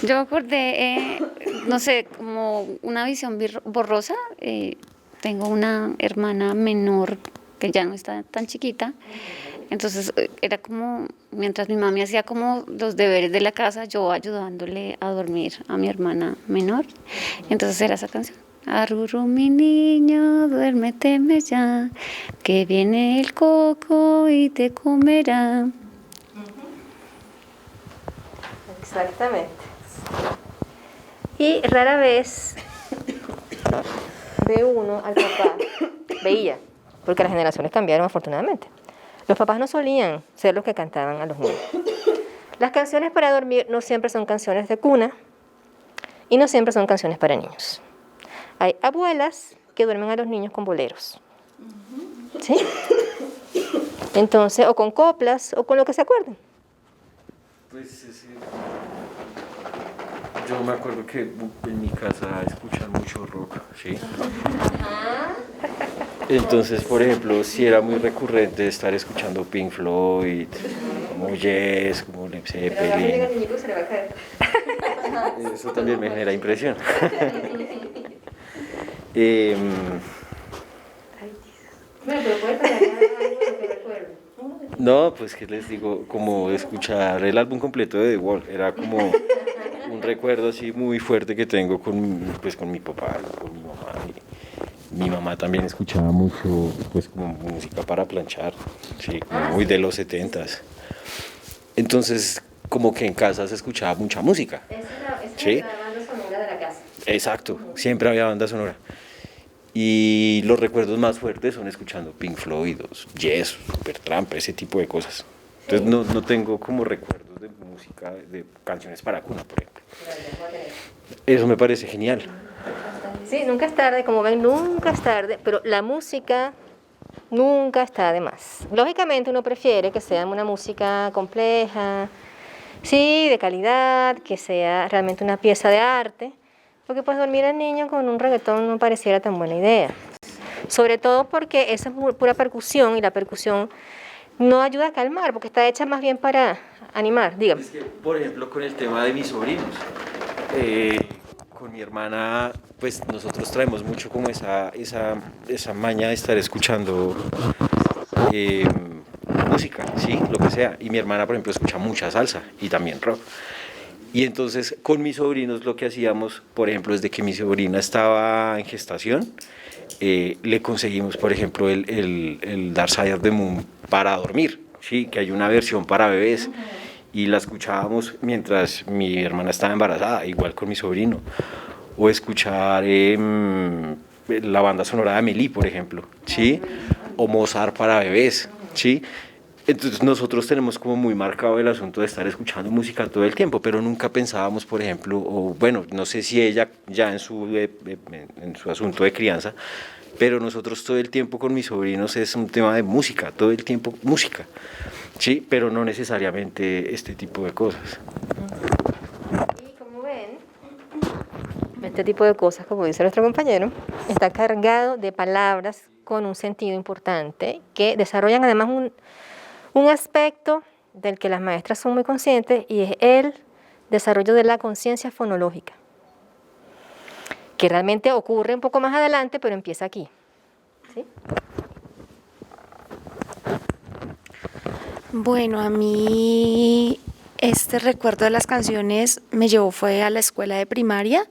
Yo me acordé, no sé, como una visión borrosa. Tengo una hermana menor que ya no está tan chiquita. Entonces era como, mientras mi mami hacía como los deberes de la casa, yo ayudándole a dormir a mi hermana menor. Entonces era esa canción. Arrurú, mi niño, duérmeteme ya, que viene el coco y te comerá. Exactamente. Y rara vez ve uno al papá, veía, porque las generaciones cambiaron afortunadamente. Los papás no solían ser los que cantaban a los niños. Las canciones para dormir no siempre son canciones de cuna y no siempre son canciones para niños. Hay abuelas que duermen a los niños con boleros. ¿Sí? Entonces, o con coplas o con lo que se acuerden. Pues sí. Yo me acuerdo que en mi casa escuchan mucho rock, ¿sí? Entonces, por ejemplo, si era muy recurrente estar escuchando Pink Floyd, como Yes, como Led Zeppelin. Eso también me genera impresión. Em, No, pues que les digo, como escuchar el álbum completo de The Wall, era como un recuerdo así muy fuerte que tengo pues, con mi papá, con mi mamá. Mi mamá también escuchaba mucho, pues como música para planchar, sí, como muy de los 70s. Entonces, como que en casa se escuchaba mucha música. Esa ¿Sí? es la banda sonora de la casa. Exacto, siempre había banda sonora. Y los recuerdos más fuertes son escuchando Pink Floyd, Yes, Supertramp, ese tipo de cosas. Entonces no tengo como recuerdos de música, de canciones para cuna, por ejemplo. Eso me parece genial. Sí, nunca es tarde, como ven, nunca es tarde, pero la música nunca está de más. Lógicamente uno prefiere que sea una música compleja, sí, de calidad, que sea realmente una pieza de arte, porque pues dormir al niño con un reggaetón no pareciera tan buena idea. Sobre todo porque eso es pura percusión y la percusión no ayuda a calmar, porque está hecha más bien para animar, dígame. Es que, por ejemplo, con el tema de mis sobrinos, con mi hermana, pues nosotros traemos mucho como esa maña de estar escuchando música, sí, lo que sea. Y mi hermana, por ejemplo, escucha mucha salsa y también rock. Y entonces con mis sobrinos lo que hacíamos, por ejemplo, desde que mi sobrina estaba en gestación, le conseguimos, por ejemplo, el Dark Side of the Moon para dormir, ¿sí? Que hay una versión para bebés y la escuchábamos mientras mi hermana estaba embarazada, igual con mi sobrino. O escuchar la banda sonora de Amélie, por ejemplo, ¿sí? O Mozart para bebés, ¿sí? Entonces nosotros tenemos como muy marcado el asunto de estar escuchando música todo el tiempo, pero nunca pensábamos, por ejemplo, o bueno, no sé si ella ya en su asunto de crianza, pero nosotros todo el tiempo con mis sobrinos es un tema de música, todo el tiempo música, sí, pero no necesariamente este tipo de cosas. Y como ven, este tipo de cosas, como dice nuestro compañero, está cargado de palabras con un sentido importante que desarrollan además un aspecto del que las maestras son muy conscientes y es el desarrollo de la conciencia fonológica, que realmente ocurre un poco más adelante, pero empieza aquí. ¿Sí? Bueno, a mí este recuerdo de las canciones me llevó fue a la escuela de primaria,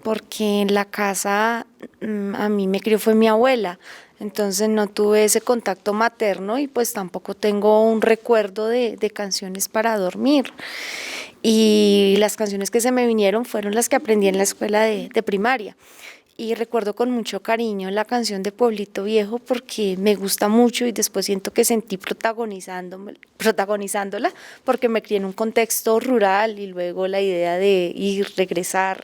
porque en la casa a mí me crió fue mi abuela, entonces no tuve ese contacto materno y pues tampoco tengo un recuerdo de canciones para dormir. Y las canciones que se me vinieron fueron las que aprendí en la escuela de primaria. Y recuerdo con mucho cariño la canción de Pueblito Viejo porque me gusta mucho y después siento que sentí protagonizándola porque me crié en un contexto rural y luego la idea de ir, regresar.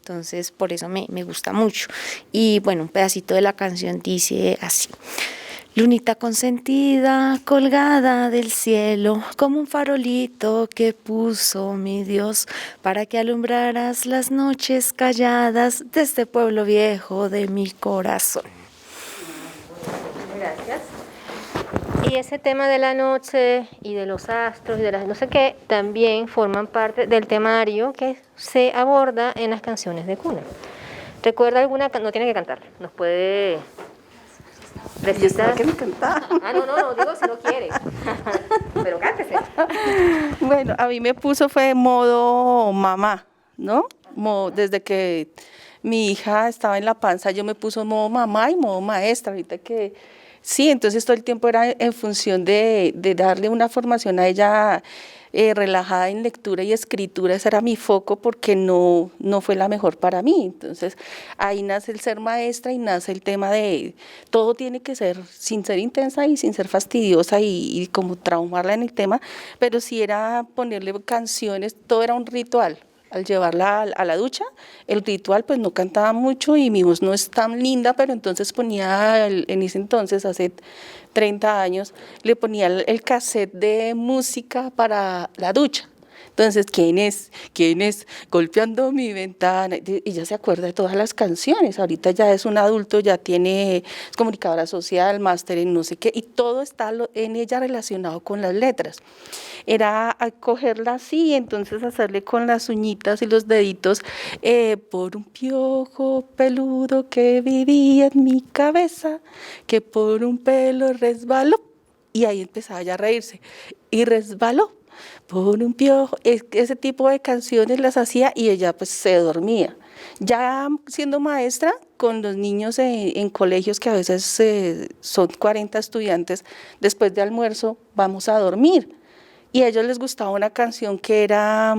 Entonces, por eso me gusta mucho. Y bueno, un pedacito de la canción dice así. Lunita consentida, colgada del cielo, como un farolito que puso mi Dios, para que alumbraras las noches calladas de este pueblo viejo de mi corazón. Gracias. Y ese tema de la noche y de los astros y de las no sé qué también forman parte del temario que se aborda en las canciones de cuna. ¿Recuerda alguna? No tiene que cantar, nos puede recitar. que me cantaba. No, digo si no quiere, pero cántese. Bueno, a mí me puso fue modo mamá, ¿no? Desde que mi hija estaba en la panza, yo me puso modo mamá y modo maestra, ahorita que sí, entonces todo el tiempo era en función de darle una formación a ella relajada en lectura y escritura, ese era mi foco porque no fue la mejor para mí. Entonces ahí nace el ser maestra y nace el tema de todo tiene que ser sin ser intensa y sin ser fastidiosa y como traumarla en el tema, pero sí era ponerle canciones, todo era un ritual. Al llevarla a la ducha, el ritual pues no cantaba mucho y mi voz no es tan linda, pero entonces ponía, en ese entonces, hace 30 años, le ponía el cassette de música para la ducha. Entonces, ¿quién es? ¿Quién es? Golpeando mi ventana. Y ella se acuerda de todas las canciones. Ahorita ya es un adulto, ya es comunicadora social, máster en no sé qué, y todo está en ella relacionado con las letras. Era cogerla así, entonces hacerle con las uñitas y los deditos, por un piojo peludo que vivía en mi cabeza, que por un pelo resbaló, y ahí empezaba ya a reírse, y resbaló por un piojo. Ese tipo de canciones las hacía y ella pues se dormía. Ya siendo maestra con los niños en colegios que a veces son 40 estudiantes, después de almuerzo vamos a dormir. Y a ellos les gustaba una canción que era,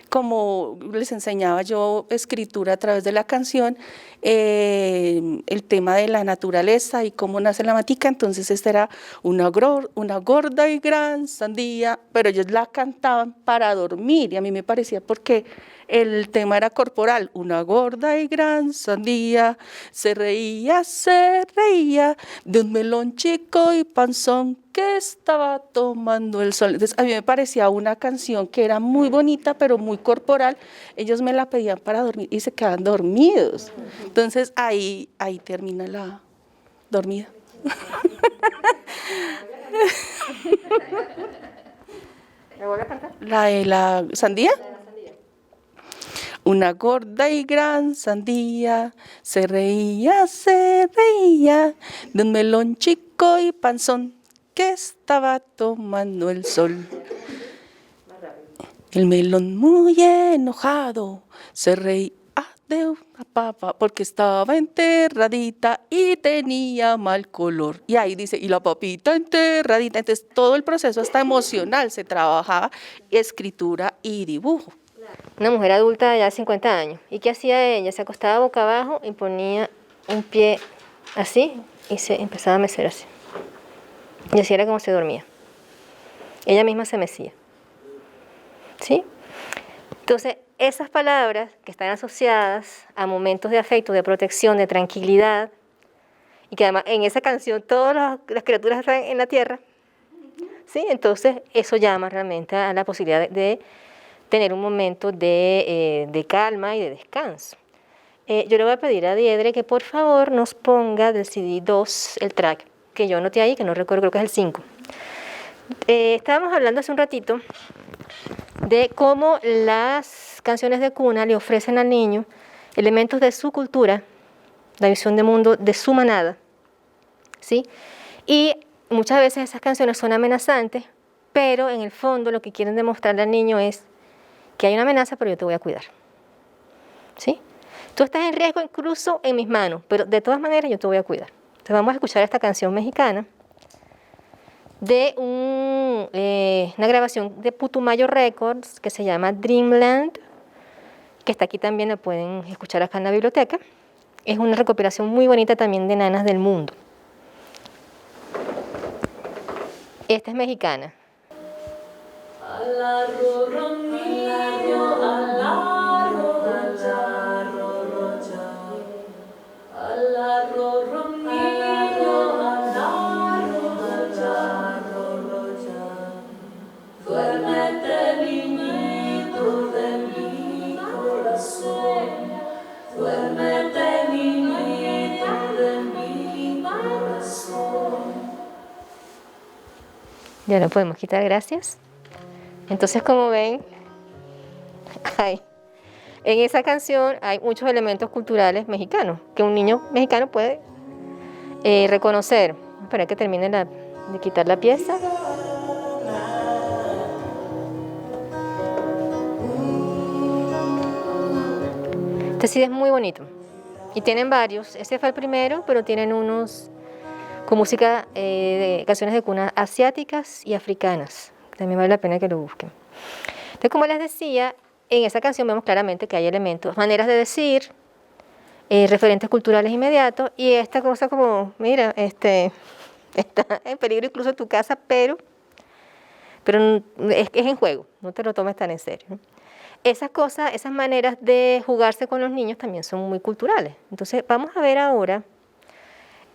como les enseñaba yo escritura a través de la canción, el tema de la naturaleza y cómo nace la matica. Entonces esta era una gorda y gran sandía, pero ellos la cantaban para dormir y a mí me parecía porque el tema era corporal. Una gorda y gran sandía se reía de un melón chico y panzón que estaba tomando el sol. Entonces a mí me parecía una canción que era muy bonita pero muy corporal. Ellos me la pedían para dormir y se quedaban dormidos. Entonces ahí termina la dormida. ¿Me vuelve a cantar? La de la sandía. Una gorda y gran sandía se reía de un melón chico y panzón que estaba tomando el sol. El melón muy enojado se reía de una papa porque estaba enterradita y tenía mal color. Y ahí dice, y la papita enterradita. Entonces todo el proceso hasta emocional se trabajaba, escritura y dibujo. Una mujer adulta ya de 50 años. ¿Y qué hacía ella? Se acostaba boca abajo y ponía un pie así y se empezaba a mecer así. Y así era como se dormía. Ella misma se mecía. ¿Sí? Entonces, esas palabras que están asociadas a momentos de afecto, de protección, de tranquilidad, y que además en esa canción todas las criaturas están en la tierra, ¿sí? Entonces eso llama realmente a la posibilidad de tener un momento de calma y de descanso. Yo le voy a pedir a Diedre que por favor nos ponga del CD 2 el track que yo anoté ahí, que no recuerdo, creo que es el 5. Estábamos hablando hace un ratito de cómo las canciones de cuna le ofrecen al niño elementos de su cultura, la visión de mundo de su manada, ¿sí? Y muchas veces esas canciones son amenazantes, pero en el fondo lo que quieren demostrarle al niño es que hay una amenaza, pero yo te voy a cuidar, ¿sí? Tú estás en riesgo incluso en mis manos, pero de todas maneras yo te voy a cuidar. Entonces vamos a escuchar esta canción mexicana de una grabación de Putumayo Records que se llama Dreamland, que está aquí también, la pueden escuchar acá en la biblioteca. Es una recopilación muy bonita también de nanas del mundo. Esta es mexicana. Ya lo podemos quitar, gracias. Entonces, como ven, en esa canción hay muchos elementos culturales mexicanos que un niño mexicano puede reconocer. Espera que termine de quitar la pieza. Este CD es muy bonito y tienen varios. Ese fue el primero, pero tienen unos con música de canciones de cuna asiáticas y africanas. También vale la pena que lo busquen. Entonces, como les decía, en esa canción vemos claramente que hay elementos, maneras de decir, referentes culturales inmediatos, y esta cosa como, mira, está en peligro incluso en tu casa, pero es en juego, no te lo tomes tan en serio, ¿no? Esas cosas, esas maneras de jugarse con los niños también son muy culturales. Entonces, vamos a ver ahora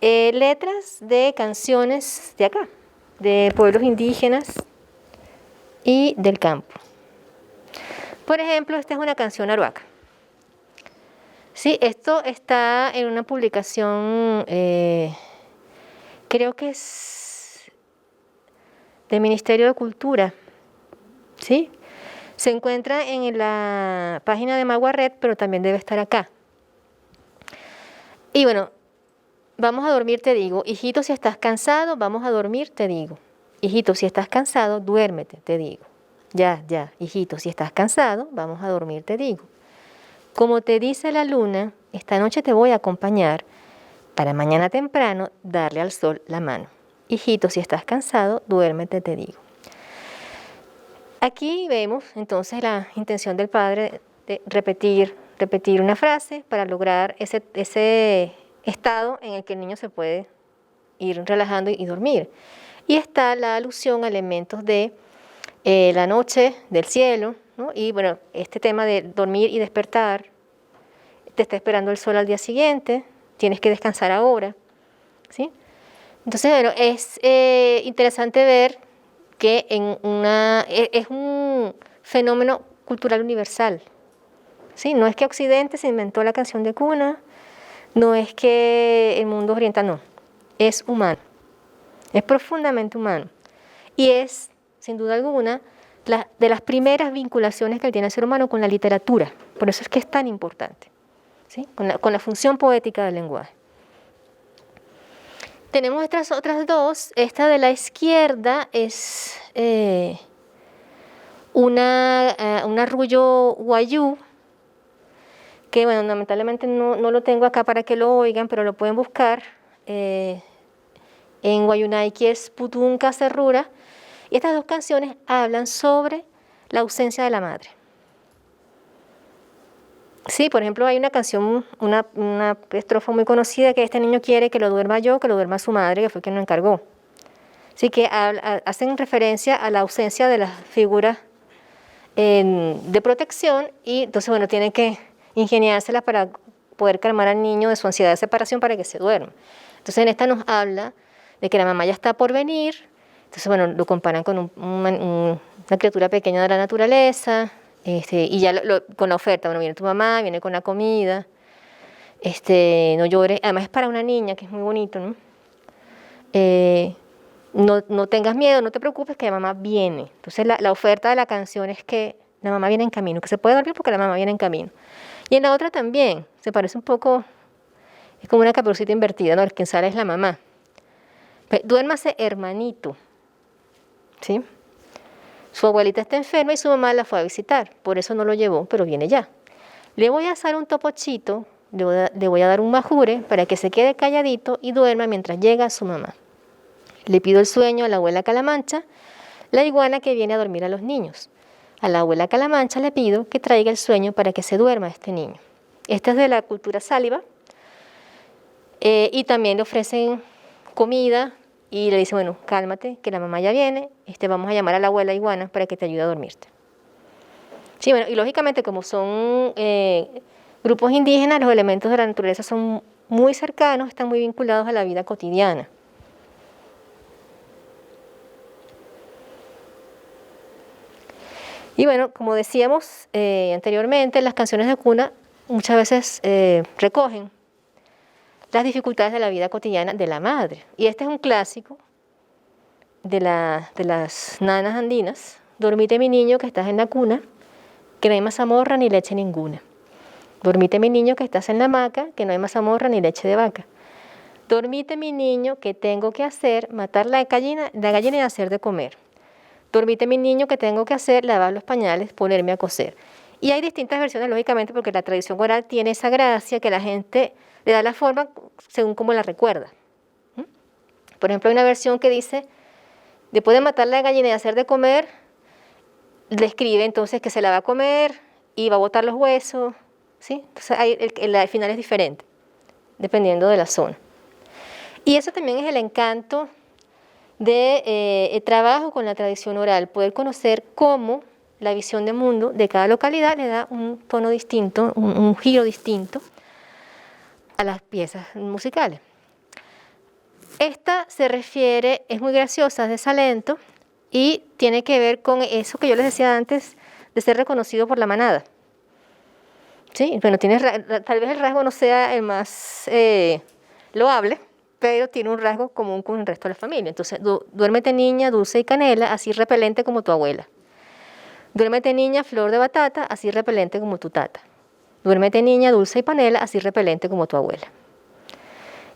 letras de canciones de acá, de pueblos indígenas y del campo. Por ejemplo, esta es una canción aruaca. Sí, esto está en una publicación, creo que es del Ministerio de Cultura, ¿sí? Se encuentra en la página de Maguarret, pero también debe estar acá. Y bueno, vamos a dormir, te digo. Hijito, si estás cansado, vamos a dormir, te digo. Hijito, si estás cansado, duérmete, te digo. Ya, hijito, si estás cansado, vamos a dormir, te digo. Como te dice la luna, esta noche te voy a acompañar para mañana temprano darle al sol la mano. Hijito, si estás cansado, duérmete, te digo. Aquí vemos entonces la intención del padre de repetir una frase para lograr ese estado en el que el niño se puede ir relajando y dormir. Y está la alusión a elementos de la noche, del cielo, ¿no? Y bueno, este tema de dormir y despertar, te está esperando el sol al día siguiente, tienes que descansar ahora, ¿sí? Entonces, bueno, es interesante ver que es un fenómeno cultural universal, ¿sí? No es que Occidente se inventó la canción de cuna, no es que el mundo oriental, no, es humano, es profundamente humano y es, sin duda alguna, de las primeras vinculaciones que él tiene el ser humano con la literatura, por eso es que es tan importante, ¿sí? Con la función poética del lenguaje. Tenemos estas otras dos. Esta de la izquierda es un arrullo guayú, que bueno, lamentablemente no lo tengo acá para que lo oigan, pero lo pueden buscar. En Guayunay, que es Putunca Cerrura. Y estas dos canciones hablan sobre la ausencia de la madre. Sí, por ejemplo, hay una canción, una estrofa muy conocida que este niño quiere que lo duerma yo, que lo duerma su madre, que fue quien lo encargó. Así que hacen referencia a la ausencia de las figuras de protección y entonces, bueno, tienen que ingeniárselas para poder calmar al niño de su ansiedad de separación para que se duerma. Entonces, en esta nos habla de que la mamá ya está por venir. Entonces, bueno, lo comparan con una criatura pequeña de la naturaleza. Y ya con la oferta, bueno, viene tu mamá, viene con la comida, no llores, además es para una niña, que es muy bonito, ¿no? No tengas miedo, no te preocupes, que la mamá viene. Entonces la oferta de la canción es que la mamá viene en camino, que se puede dormir porque la mamá viene en camino. Y en la otra también, se parece un poco, es como una caperucita invertida, ¿no? El que sale es la mamá. Duérmase, hermanito, ¿sí? Su abuelita está enferma y su mamá la fue a visitar, por eso no lo llevó, pero viene ya. Le voy a hacer un topochito, le voy a dar un majure para que se quede calladito y duerma mientras llega su mamá. Le pido el sueño a la abuela Calamancha, la iguana que viene a dormir a los niños. A la abuela Calamancha le pido que traiga el sueño para que se duerma este niño. Esta es de la cultura sáliva y también le ofrecen comida. Y le dice, bueno, cálmate, que la mamá ya viene, vamos a llamar a la abuela iguana para que te ayude a dormirte. Sí, bueno, y lógicamente como son grupos indígenas, los elementos de la naturaleza son muy cercanos, están muy vinculados a la vida cotidiana. Y bueno, como decíamos anteriormente, las canciones de cuna muchas veces recogen las dificultades de la vida cotidiana de la madre. Y este es un clásico de las nanas andinas. Dormite mi niño que estás en la cuna, que no hay mazamorra ni leche ninguna. Dormite mi niño que estás en la hamaca, que no hay mazamorra ni leche de vaca. Dormite mi niño que tengo que hacer, matar la gallina y hacer de comer. Dormite mi niño que tengo que hacer, lavar los pañales, ponerme a coser. Y hay distintas versiones, lógicamente, porque la tradición oral tiene esa gracia que la gente le da la forma según como la recuerda. Por ejemplo, hay una versión que dice, después de matar la gallina y hacer de comer, le escribe entonces que se la va a comer y va a botar los huesos, ¿sí? Entonces el final es diferente, dependiendo de la zona. Y eso también es el encanto del trabajo con la tradición oral, poder conocer cómo la visión de mundo de cada localidad le da un tono distinto, un giro distinto a las piezas musicales. Esta se refiere, es muy graciosa, es de Salento y tiene que ver con eso que yo les decía antes de ser reconocido por la manada. Sí, bueno, tal vez el rasgo no sea el más loable, pero tiene un rasgo común con el resto de la familia. Entonces, duérmete niña, dulce y canela, así repelente como tu abuela. Duérmete niña, flor de batata, así repelente como tu tata. Duérmete niña, dulce y panela, así repelente como tu abuela.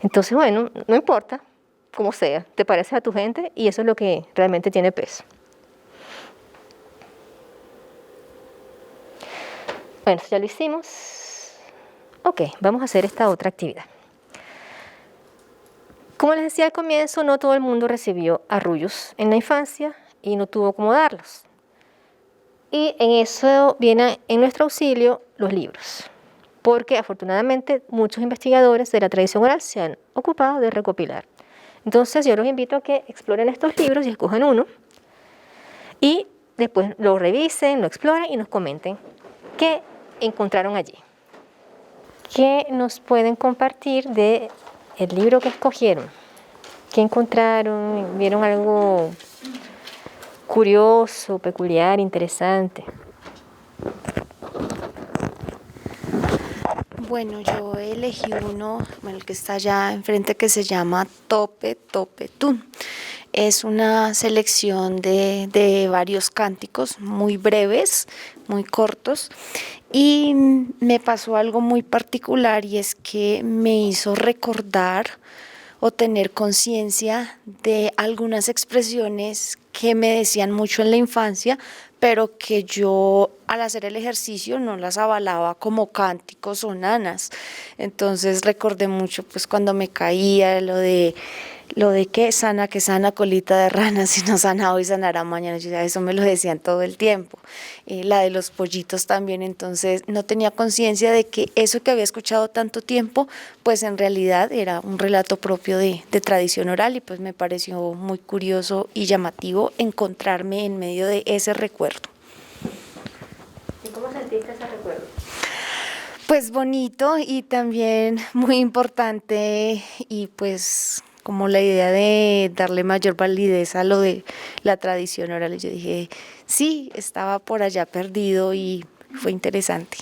Entonces, bueno, no importa cómo sea, te pareces a tu gente y eso es lo que realmente tiene peso. Bueno, ya lo hicimos. Ok, vamos a hacer esta otra actividad. Como les decía al comienzo, no todo el mundo recibió arrullos en la infancia y no tuvo cómo darlos. Y en eso vienen en nuestro auxilio los libros, porque afortunadamente muchos investigadores de la tradición oral se han ocupado de recopilar. Entonces yo los invito a que exploren estos libros y escojan uno y después lo revisen, lo exploren y nos comenten qué encontraron allí. ¿Qué nos pueden compartir de el libro que escogieron? ¿Qué encontraron? ¿Vieron algo curioso, peculiar, interesante? Bueno, yo elegí uno, el que está allá enfrente, que se llama Tope Tope Tún. Es una selección de varios cánticos muy breves, muy cortos, y me pasó algo muy particular y es que me hizo recordar o tener conciencia de algunas expresiones que me decían mucho en la infancia, pero que yo al hacer el ejercicio no las avalaba como cánticos o nanas. Entonces recordé mucho pues cuando me caía lo de que sana colita de rana, si no sana hoy sanará mañana. Yo, eso me lo decían todo el tiempo. La de los pollitos también. Entonces no tenía conciencia de que eso que había escuchado tanto tiempo pues en realidad era un relato propio de tradición oral, y pues me pareció muy curioso y llamativo encontrarme en medio de ese recuerdo. ¿Y cómo sentiste ese recuerdo? Pues bonito y también muy importante, y pues como la idea de darle mayor validez a lo de la tradición oral. Yo dije, sí, estaba por allá perdido y fue interesante.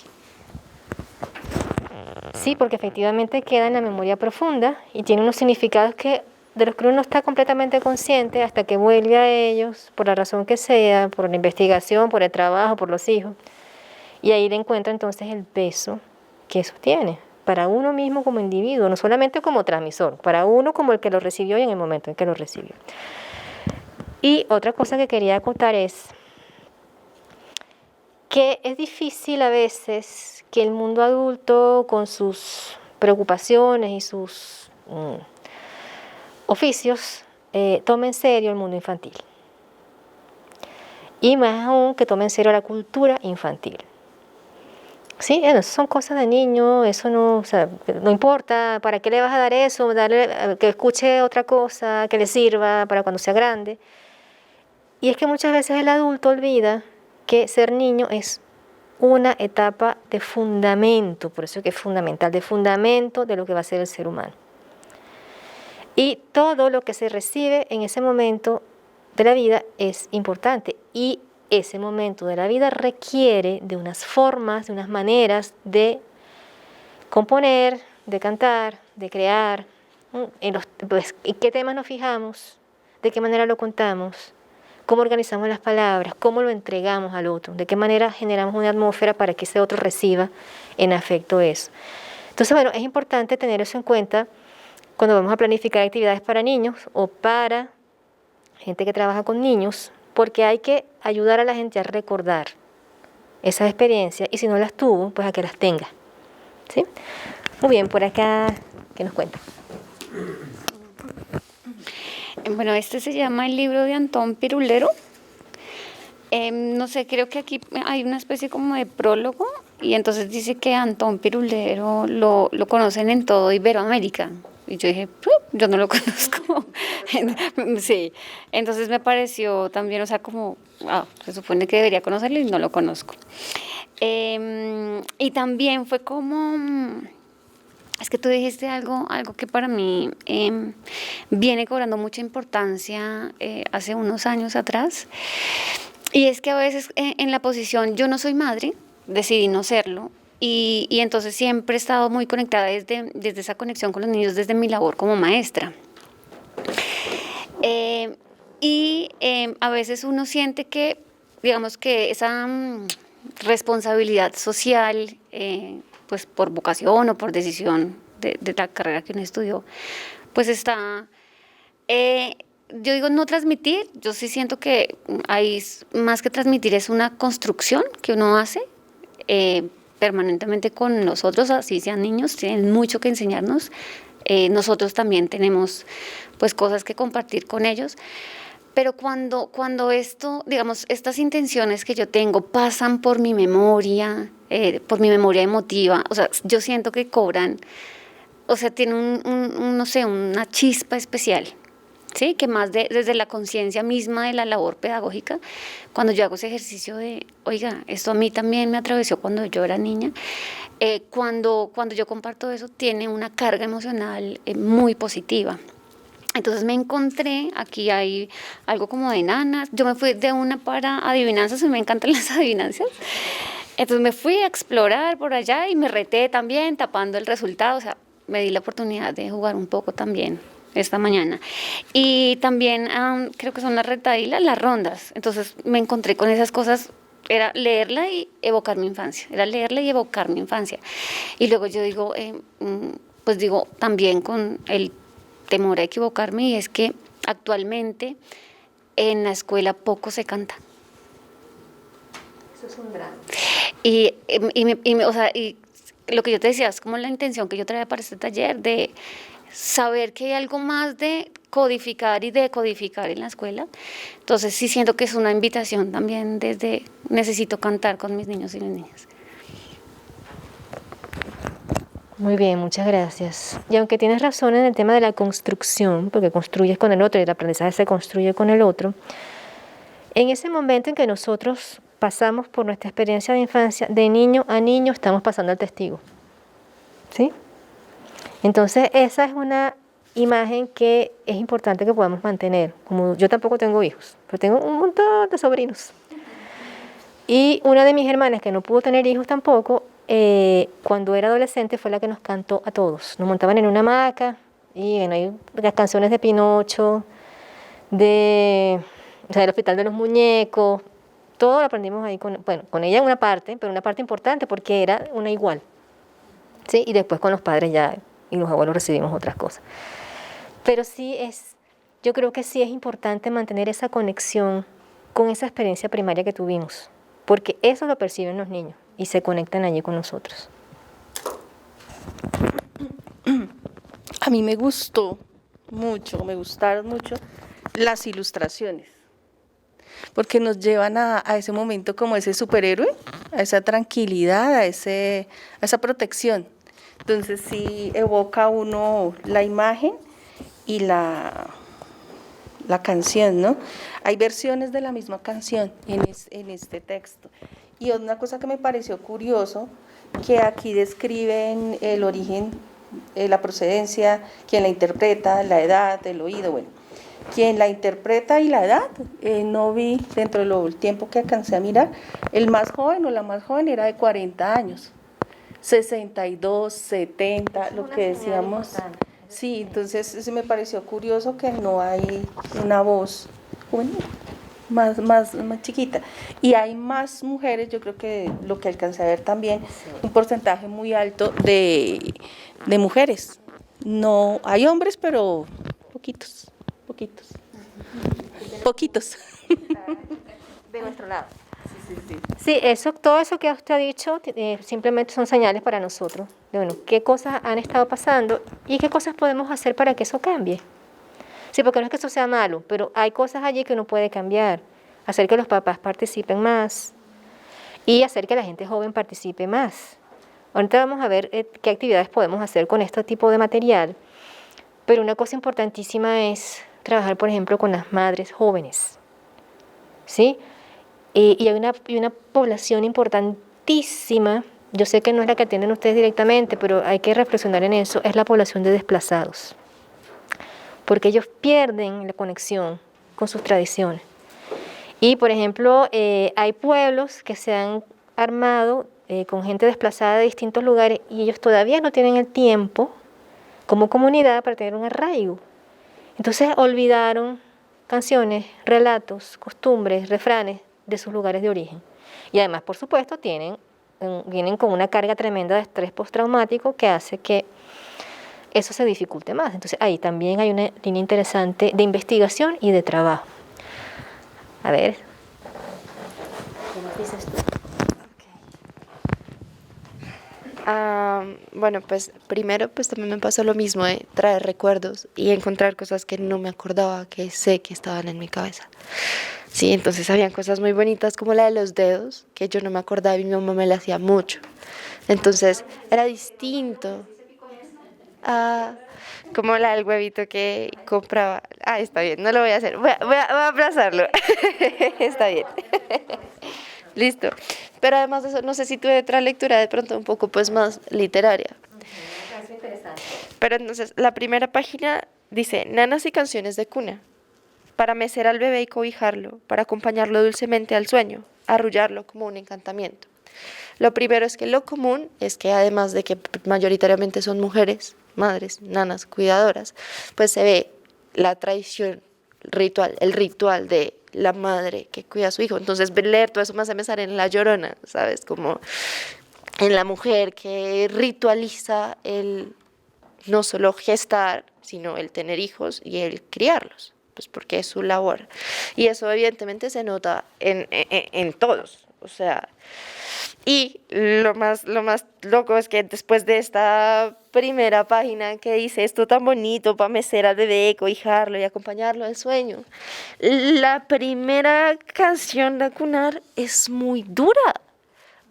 Sí, porque efectivamente queda en la memoria profunda y tiene unos significados de los que uno no está completamente consciente hasta que vuelve a ellos, por la razón que sea, por la investigación, por el trabajo, por los hijos. Y ahí le encuentra entonces el peso que eso tiene para uno mismo como individuo, no solamente como transmisor, para uno como el que lo recibió y en el momento en que lo recibió. Y otra cosa que quería acotar es que es difícil a veces que el mundo adulto, con sus preocupaciones y sus oficios, tome en serio el mundo infantil. Y más aún que tome en serio la cultura infantil. Sí, bueno, son cosas de niño, eso no, o sea, no importa, ¿para qué le vas a dar eso? Darle que escuche otra cosa, que le sirva para cuando sea grande. Y es que muchas veces el adulto olvida que ser niño es una etapa de fundamento, por eso que es fundamental, de fundamento de lo que va a ser el ser humano. Y todo lo que se recibe en ese momento de la vida es importante, y ese momento de la vida requiere de unas formas, de unas maneras de componer, de cantar, de crear. ¿En qué temas nos fijamos? ¿De qué manera lo contamos? ¿Cómo organizamos las palabras? ¿Cómo lo entregamos al otro? ¿De qué manera generamos una atmósfera para que ese otro reciba en afecto eso? Entonces, bueno, es importante tener eso en cuenta cuando vamos a planificar actividades para niños o para gente que trabaja con niños, porque hay que ayudar a la gente a recordar esas experiencias, y si no las tuvo, pues a que las tenga. ¿Sí? Muy bien, por acá, ¿qué nos cuenta? Bueno, este se llama El libro de Antón Pirulero. No sé, creo que aquí hay una especie como de prólogo, y entonces dice que Antón Pirulero lo conocen en todo Iberoamérica. Y yo dije, yo no lo conozco. Sí, entonces me pareció también, o sea, como, se supone que debería conocerlo y no lo conozco. Y también fue como, es que tú dijiste algo que para mí viene cobrando mucha importancia hace unos años atrás, Y es que a veces en la posición, yo no soy madre, decidí no serlo, y entonces siempre he estado muy conectada desde esa conexión con los niños, desde mi labor como maestra. A veces uno siente que, digamos que esa responsabilidad social, pues por vocación o por decisión de la carrera que uno estudió, pues está... yo digo no transmitir, yo sí siento que hay más que transmitir, es una construcción que uno hace permanentemente con nosotros, así sean niños, tienen mucho que enseñarnos. Nosotros también tenemos pues cosas que compartir con ellos, pero cuando esto, digamos, estas intenciones que yo tengo pasan por mi memoria emotiva, o sea, yo siento que cobran, o sea, tienen no sé, una chispa especial. Sí, que más desde la conciencia misma de la labor pedagógica, cuando yo hago ese ejercicio de, oiga, esto a mí también me atravesó cuando yo era niña, cuando yo comparto eso, tiene una carga emocional muy positiva. Entonces me encontré, aquí hay algo como de nanas, yo me fui de una para adivinanzas, y me encantan las adivinanzas. Entonces me fui a explorar por allá y me reté también tapando el resultado, o sea, me di la oportunidad de jugar un poco también esta mañana. Y también creo que son las retadilas, las rondas. Entonces me encontré con esas cosas, era leerla y evocar mi infancia, Y luego yo digo, pues digo también con el temor a equivocarme, y es que actualmente en la escuela poco se canta. Eso es un drama. Y lo que yo te decía es como la intención que yo traía para este taller de saber que hay algo más de codificar y decodificar en la escuela. Entonces sí siento que es una invitación también desde necesito cantar con mis niños y mis niñas. Muy bien, muchas gracias. Y aunque tienes razón en el tema de la construcción, porque construyes con el otro y el aprendizaje se construye con el otro, en ese momento en que nosotros pasamos por nuestra experiencia de infancia, de niño a niño estamos pasando al testigo. ¿Sí? Entonces esa es una imagen que es importante que podamos mantener. Como yo tampoco tengo hijos, pero tengo un montón de sobrinos. Y una de mis hermanas que no pudo tener hijos tampoco, cuando era adolescente fue la que nos cantó a todos. Nos montaban en una hamaca y bueno, hay las canciones de Pinocho, del Hospital de los Muñecos, todo lo aprendimos ahí con ella en una parte, pero una parte importante porque era una igual. ¿Sí? Y después con los padres ya y los abuelos recibimos otras cosas. Pero yo creo que sí es importante mantener esa conexión con esa experiencia primaria que tuvimos, porque eso lo perciben los niños y se conectan allí con nosotros. A mí me gustaron mucho las ilustraciones, porque nos llevan a ese momento como ese superhéroe, a esa tranquilidad, a esa protección. Entonces sí evoca uno la imagen y la canción, ¿no? Hay versiones de la misma canción en este texto. Y una cosa que me pareció curioso, que aquí describen el origen, la procedencia, quién la interpreta, la edad, el oído, bueno. Quien la interpreta y la edad, no vi dentro del tiempo que alcancé a mirar, el más joven o la más joven era de 40 años, 62, 70, lo que decíamos. Sí, entonces me pareció curioso que no hay una voz juvenil, más chiquita. Y hay más mujeres, yo creo que lo que alcancé a ver también, un porcentaje muy alto de mujeres. No, hay hombres, pero poquitos. De nuestro lado. Sí, todo eso que usted ha dicho simplemente son señales para nosotros de bueno, qué cosas han estado pasando y qué cosas podemos hacer para que eso cambie. Sí, porque no es que eso sea malo, pero hay cosas allí que uno puede cambiar, hacer que los papás participen más y hacer que la gente joven participe más. Ahorita vamos a ver qué actividades podemos hacer con este tipo de material, pero una cosa importantísima es trabajar, por ejemplo, con las madres jóvenes, ¿sí? Y hay una población importantísima, yo sé que no es la que atienden ustedes directamente, pero hay que reflexionar en eso, es la población de desplazados, porque ellos pierden la conexión con sus tradiciones. Y, por ejemplo, hay pueblos que se han armado con gente desplazada de distintos lugares y ellos todavía no tienen el tiempo como comunidad para tener un arraigo. Entonces olvidaron canciones, relatos, costumbres, refranes de sus lugares de origen. Y además, por supuesto, vienen con una carga tremenda de estrés postraumático que hace que eso se dificulte más. Entonces ahí también hay una línea interesante de investigación y de trabajo. A ver, ¿qué nos dices tú? Bueno, pues primero pues también me pasó lo mismo de traer recuerdos y encontrar cosas que no me acordaba, que sé que estaban en mi cabeza. Sí, entonces habían cosas muy bonitas como la de los dedos, que yo no me acordaba y mi mamá me la hacía mucho. Entonces era distinto. Como la del huevito que compraba. Está bien, no lo voy a hacer. Voy a aplazarlo. Está bien. Listo. Pero además de eso, no sé si tuve otra lectura de pronto un poco pues más literaria. Pero entonces, la primera página dice, nanas y canciones de cuna. Para mecer al bebé y cobijarlo, para acompañarlo dulcemente al sueño, arrullarlo como un encantamiento. Lo primero es que lo común es que además de que mayoritariamente son mujeres, madres, nanas, cuidadoras, pues se ve la tradición ritual, el ritual de la madre que cuida a su hijo. Entonces leer todo eso me hace pensar en La Llorona, ¿sabes? Como en la mujer que ritualiza el no solo gestar, sino el tener hijos y el criarlos, pues porque es su labor. Y eso evidentemente se nota en todos, o sea... Y lo más loco es que después de esta primera página que dice esto tan bonito para mecer al bebé, cobijarlo y acompañarlo al sueño, la primera canción de Acunar es muy dura.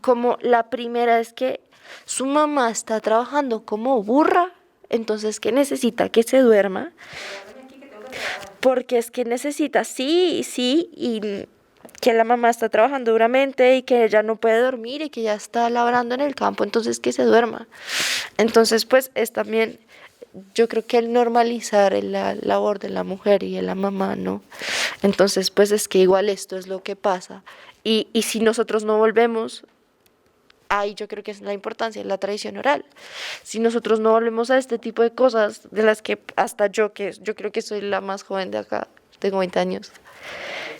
Como la primera es que su mamá está trabajando como burra, entonces que necesita que se duerma, porque es que necesita, sí, y que la mamá está trabajando duramente y que ella no puede dormir y que ya está labrando en el campo, entonces que se duerma. Entonces, pues es también, yo creo que el normalizar la labor de la mujer y de la mamá, ¿no? Entonces, pues es que igual esto es lo que pasa. Y si nosotros no volvemos, ahí yo creo que es la importancia de la tradición oral. Si nosotros no volvemos a este tipo de cosas, de las que hasta yo, que yo creo que soy la más joven de acá, tengo 20 años,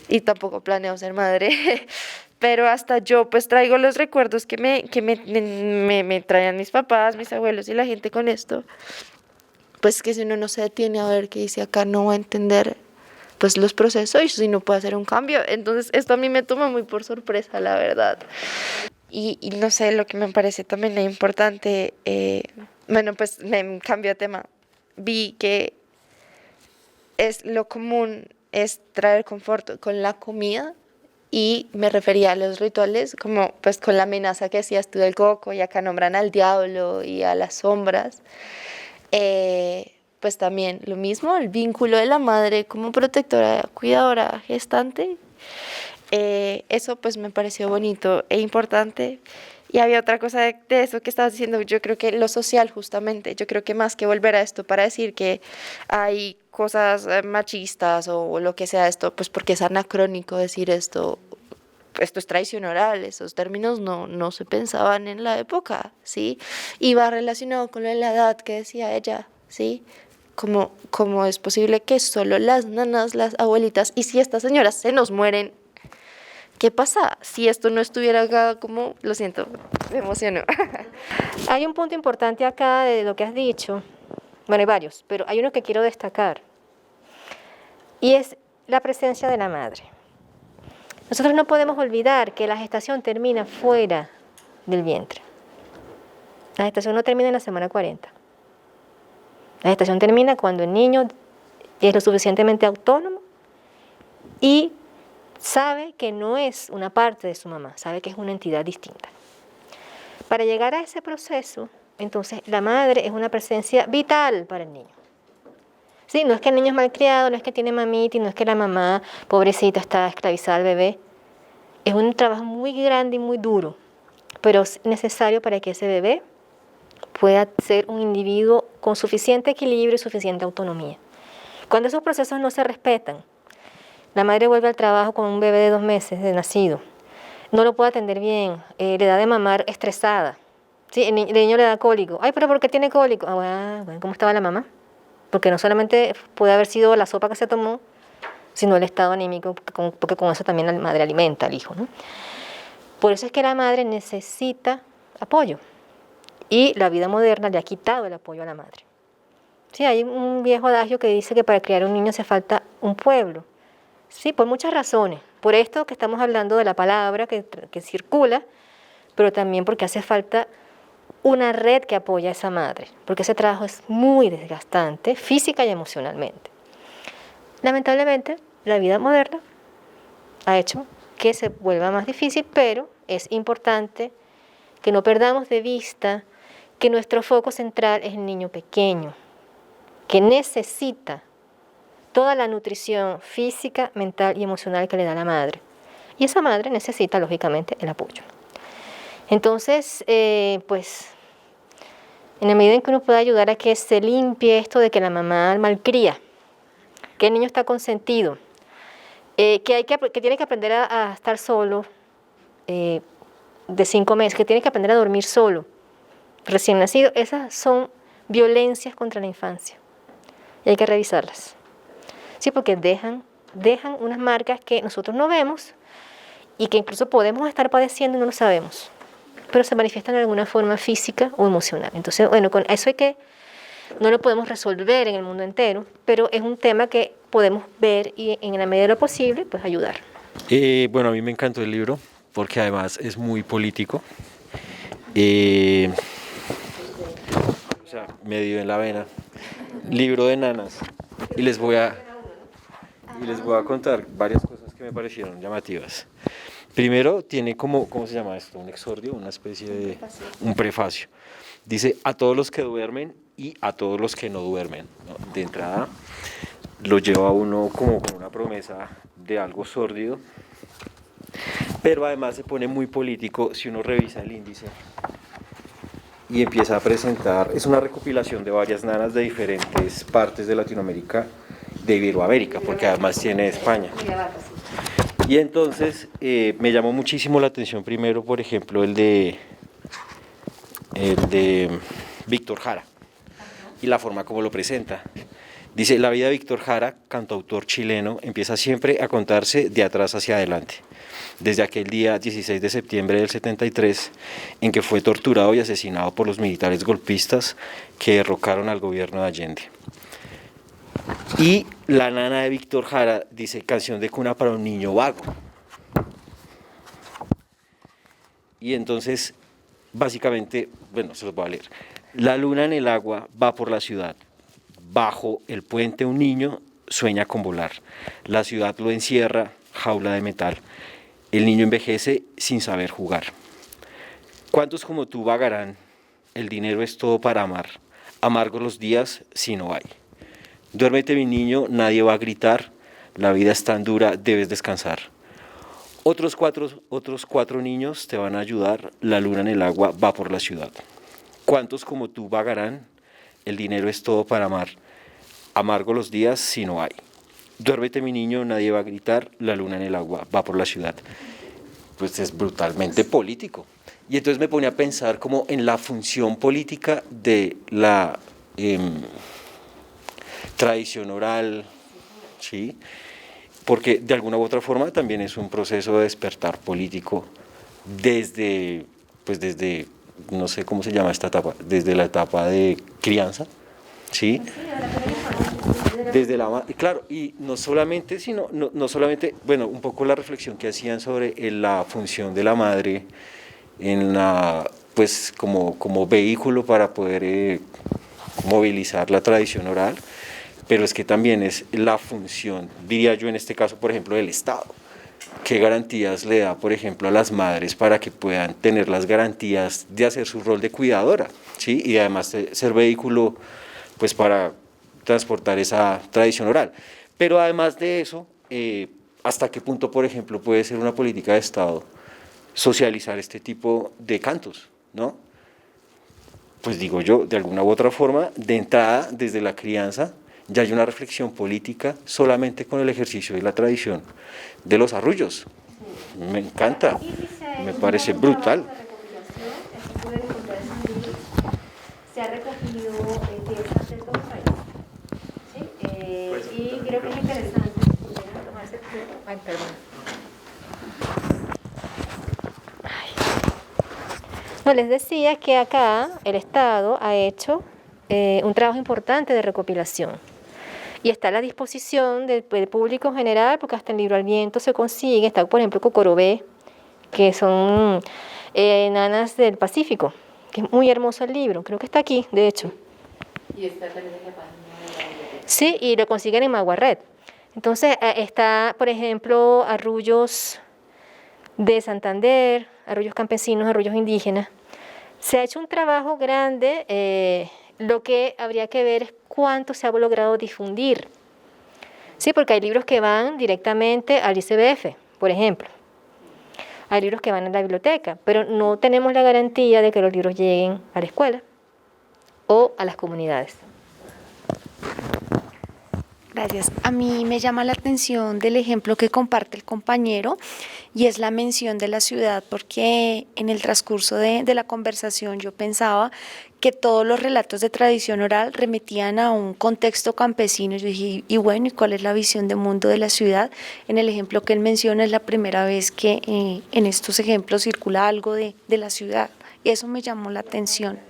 y tampoco planeo ser madre, pero hasta yo pues traigo los recuerdos que me traían mis papás, mis abuelos y la gente con esto, pues que si uno no se detiene a ver qué dice acá no va a entender pues los procesos y si no puede hacer un cambio. Entonces esto a mí me toma muy por sorpresa, la verdad. Y no sé, lo que me parece también importante, bueno, pues me cambio de tema, vi que es lo común es traer confort con la comida y me refería a los rituales como pues con la amenaza que decías tú del coco y acá nombran al diablo y a las sombras, pues también lo mismo, el vínculo de la madre como protectora, cuidadora, gestante, eso pues me pareció bonito e importante. Y había otra cosa de eso que estabas diciendo, yo creo que lo social justamente, yo creo que más que volver a esto para decir que hay cosas machistas o lo que sea esto, pues porque es anacrónico decir esto es tradición oral, esos términos no se pensaban en la época, ¿sí? Y va relacionado con lo de la edad que decía ella, ¿sí? Como es posible que solo las nanas, las abuelitas, y si estas señoras se nos mueren, ¿qué pasa si esto no estuviera acá? Como, lo siento, me emociono. Hay un punto importante acá de lo que has dicho. Bueno, hay varios, pero hay uno que quiero destacar. Y es la presencia de la madre. Nosotros no podemos olvidar que la gestación termina fuera del vientre. La gestación no termina en la semana 40. La gestación termina cuando el niño es lo suficientemente autónomo y sabe que no es una parte de su mamá, sabe que es una entidad distinta. Para llegar a ese proceso, entonces la madre es una presencia vital para el niño. Sí, no es que el niño es malcriado, no es que tiene mamitis, no es que la mamá, pobrecita, está esclavizada al bebé. Es un trabajo muy grande y muy duro, pero es necesario para que ese bebé pueda ser un individuo con suficiente equilibrio y suficiente autonomía. Cuando esos procesos no se respetan, La madre vuelve al trabajo con un bebé de 2 meses de nacido. No lo puede atender bien, le da de mamar estresada. Sí, el niño le da cólico. Ay, pero ¿por qué tiene cólico? Ah, bueno, ¿cómo estaba la mamá? Porque no solamente puede haber sido la sopa que se tomó, sino el estado anímico, porque con eso también la madre alimenta al hijo, ¿no? Por eso es que la madre necesita apoyo. Y la vida moderna le ha quitado el apoyo a la madre. Sí, hay un viejo adagio que dice que para criar un niño hace falta un pueblo. Sí, por muchas razones. Por esto que estamos hablando de la palabra que circula, pero también porque hace falta una red que apoya a esa madre, porque ese trabajo es muy desgastante física y emocionalmente. Lamentablemente, la vida moderna ha hecho que se vuelva más difícil, pero es importante que no perdamos de vista que nuestro foco central es el niño pequeño, que necesita toda la nutrición física, mental y emocional que le da la madre. Y esa madre necesita, lógicamente, el apoyo. Entonces, pues, en la medida en que uno pueda ayudar a que se limpie esto de que la mamá malcría, que el niño está consentido, que tiene que aprender a estar solo de 5 meses, que tiene que aprender a dormir solo, recién nacido, esas son violencias contra la infancia y hay que revisarlas. Sí, porque dejan unas marcas que nosotros no vemos y que incluso podemos estar padeciendo y no lo sabemos, pero se manifiestan de alguna forma física o emocional. Entonces, bueno, con eso no lo podemos resolver en el mundo entero, pero es un tema que podemos ver y en la medida de lo posible, pues ayudar. Bueno, a mí me encantó el libro porque además es muy político. O sea, me dio en la vena. Libro de nanas. Y les voy a contar varias cosas que me parecieron llamativas. Primero, tiene ¿cómo se llama esto? Un exordio, una especie de un prefacio. Dice, a todos los que duermen y a todos los que no duermen, ¿no? De entrada, lo lleva a uno como con una promesa de algo sórdido, pero además se pone muy político si uno revisa el índice y empieza a presentar, es una recopilación de varias nanas de diferentes partes de Latinoamérica, de Iberoamérica, porque además tiene España. Y entonces me llamó muchísimo la atención primero, por ejemplo, el de Víctor Jara y la forma como lo presenta. Dice, la vida de Víctor Jara, cantautor chileno, empieza siempre a contarse de atrás hacia adelante. Desde aquel día 16 de septiembre del 73, en que fue torturado y asesinado por los militares golpistas que derrocaron al gobierno de Allende. Y la nana de Víctor Jara dice, canción de cuna para un niño vago. Y entonces, básicamente, bueno, se los voy a leer. La luna en el agua va por la ciudad. Bajo el puente un niño sueña con volar. La ciudad lo encierra, jaula de metal. El niño envejece sin saber jugar. ¿Cuántos como tú vagarán? El dinero es todo para amar. Amargos los días si no hay. Duérmete mi niño, nadie va a gritar. La vida es tan dura, debes descansar. Otros cuatro niños te van a ayudar. La luna en el agua va por la ciudad. ¿Cuántos como tú vagarán? El dinero es todo para amar. Amargo los días si no hay. Duérmete mi niño, nadie va a gritar. La luna en el agua va por la ciudad. Pues es brutalmente político. Y entonces me ponía a pensar como en la función política de la tradición oral, ¿sí? Porque de alguna u otra forma también es un proceso de despertar político desde, no sé cómo se llama esta etapa, desde la etapa de crianza, ¿sí? Desde claro, y no solamente, bueno, un poco la reflexión que hacían sobre la función de la madre en pues como vehículo para poder movilizar la tradición oral, pero es que también es la función, diría yo en este caso, por ejemplo, del Estado. ¿Qué garantías le da, por ejemplo, a las madres para que puedan tener las garantías de hacer su rol de cuidadora, ¿sí? Y además de ser vehículo pues para transportar esa tradición oral? Pero además de eso, ¿hasta qué punto, por ejemplo, puede ser una política de Estado socializar este tipo de cantos, ¿no? Pues digo yo, de alguna u otra forma, de entrada, desde la crianza, ya hay una reflexión política solamente con el ejercicio de la tradición de los arrullos. Me encanta, me parece brutal. Se ha recogido piezas de todo el país. ¿Sí? Y creo que es interesante. Ay, perdón. No, les decía que acá el Estado ha hecho un trabajo importante de recopilación. Y está a la disposición del público en general, porque hasta en Libro al Viento se consigue. Está, por ejemplo, Cocorobé, que son nanas del Pacífico, que es muy hermoso el libro. Creo que está aquí, de hecho. Y está también en la página de la biblioteca. Sí, y lo consiguen en Maguarret. Entonces, está, por ejemplo, arrullos de Santander, arrullos campesinos, arrullos indígenas. Se ha hecho un trabajo grande, lo que habría que ver es cuánto se ha logrado difundir. Sí, porque hay libros que van directamente al ICBF, por ejemplo. Hay libros que van a la biblioteca, pero no tenemos la garantía de que los libros lleguen a la escuela o a las comunidades. Gracias. A mí me llama la atención del ejemplo que comparte el compañero y es la mención de la ciudad, porque en el transcurso de la conversación yo pensaba que todos los relatos de tradición oral remitían a un contexto campesino. Yo dije, y bueno, ¿y cuál es la visión de mundo de la ciudad? En el ejemplo que él menciona es la primera vez que en estos ejemplos circula algo de la ciudad y eso me llamó la atención.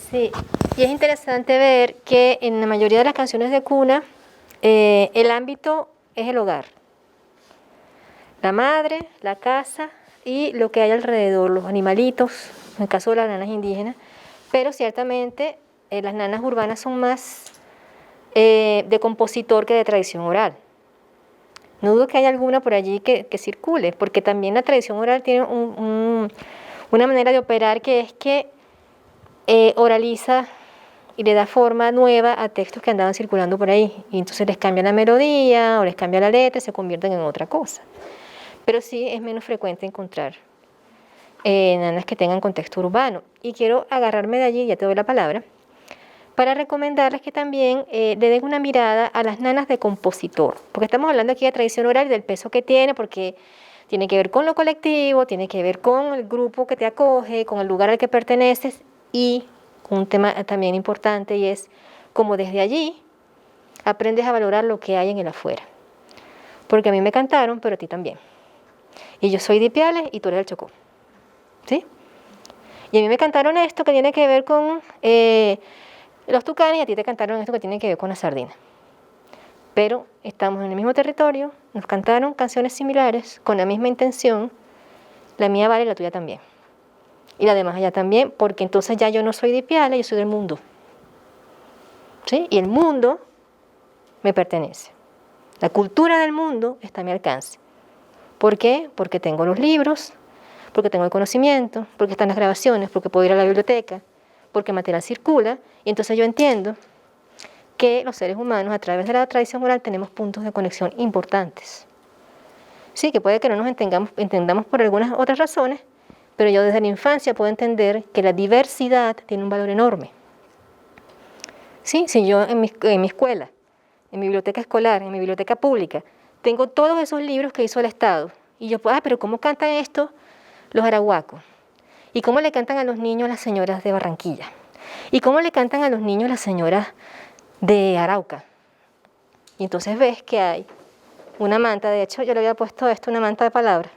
Sí, y es interesante ver que en la mayoría de las canciones de cuna, el ámbito es el hogar, la madre, la casa y lo que hay alrededor, los animalitos, en el caso de las nanas indígenas, pero ciertamente las nanas urbanas son más de compositor que de tradición oral. No dudo que haya alguna por allí que circule, porque también la tradición oral tiene una manera de operar que es que oraliza y le da forma nueva a textos que andaban circulando por ahí. Y entonces les cambia la melodía o les cambia la letra y se convierten en otra cosa. Pero sí es menos frecuente encontrar nanas que tengan contexto urbano. Y quiero agarrarme de allí, ya te doy la palabra, para recomendarles que también le den una mirada a las nanas de compositor. Porque estamos hablando aquí de tradición oral y del peso que tiene, porque tiene que ver con lo colectivo, tiene que ver con el grupo que te acoge, con el lugar al que perteneces y un tema también importante y es cómo desde allí aprendes a valorar lo que hay en el afuera. Porque a mí me cantaron, pero a ti también. Y yo soy de Ipiales y tú eres del Chocó. ¿Sí? Y a mí me cantaron esto que tiene que ver con los tucanes y a ti te cantaron esto que tiene que ver con la sardina. Pero estamos en el mismo territorio, nos cantaron canciones similares con la misma intención, la mía vale y la tuya también. Y la demás allá también, porque entonces ya yo no soy de Ipiales, yo soy del mundo. ¿Sí? Y el mundo me pertenece. La cultura del mundo está a mi alcance. ¿Por qué? Porque tengo los libros, porque tengo el conocimiento, porque están las grabaciones, porque puedo ir a la biblioteca, porque el material circula. Y entonces yo entiendo que los seres humanos, a través de la tradición oral, tenemos puntos de conexión importantes. Sí, que puede que no nos entendamos por algunas otras razones, pero yo desde la infancia puedo entender que la diversidad tiene un valor enorme. Sí, si yo en mi escuela, en mi biblioteca escolar, en mi biblioteca pública, tengo todos esos libros que hizo el Estado, y yo, pero ¿cómo cantan esto los arahuacos? ¿Y cómo le cantan a los niños las señoras de Barranquilla? ¿Y cómo le cantan a los niños las señoras de Arauca? Y entonces ves que hay una manta, de hecho yo le había puesto esto, una manta de palabras.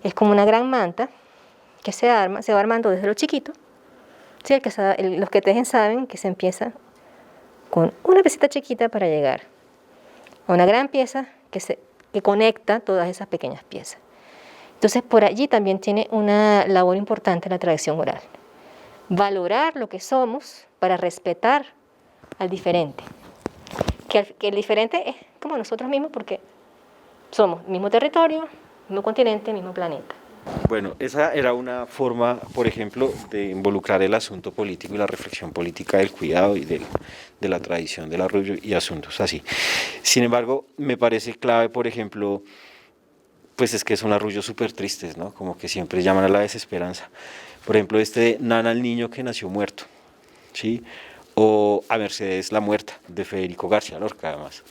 Es como una gran manta que se va armando desde lo chiquito. Sí, los que tejen saben que se empieza con una piecita chiquita para llegar a una gran pieza que conecta todas esas pequeñas piezas. Entonces, por allí también tiene una labor importante la tradición oral. Valorar lo que somos para respetar al diferente. Que el diferente es como nosotros mismos porque somos mismo territorio, mismo continente, mismo planeta. Bueno, esa era una forma, por ejemplo, de involucrar el asunto político y la reflexión política del cuidado y de la tradición del arrullo y asuntos así. Sin embargo, me parece clave, por ejemplo, pues es que son arrullos súper tristes, ¿no? Como que siempre llaman a la desesperanza. Por ejemplo, este de Nana el niño que nació muerto, ¿sí? o A Mercedes la Muerta, de Federico García Lorca, además.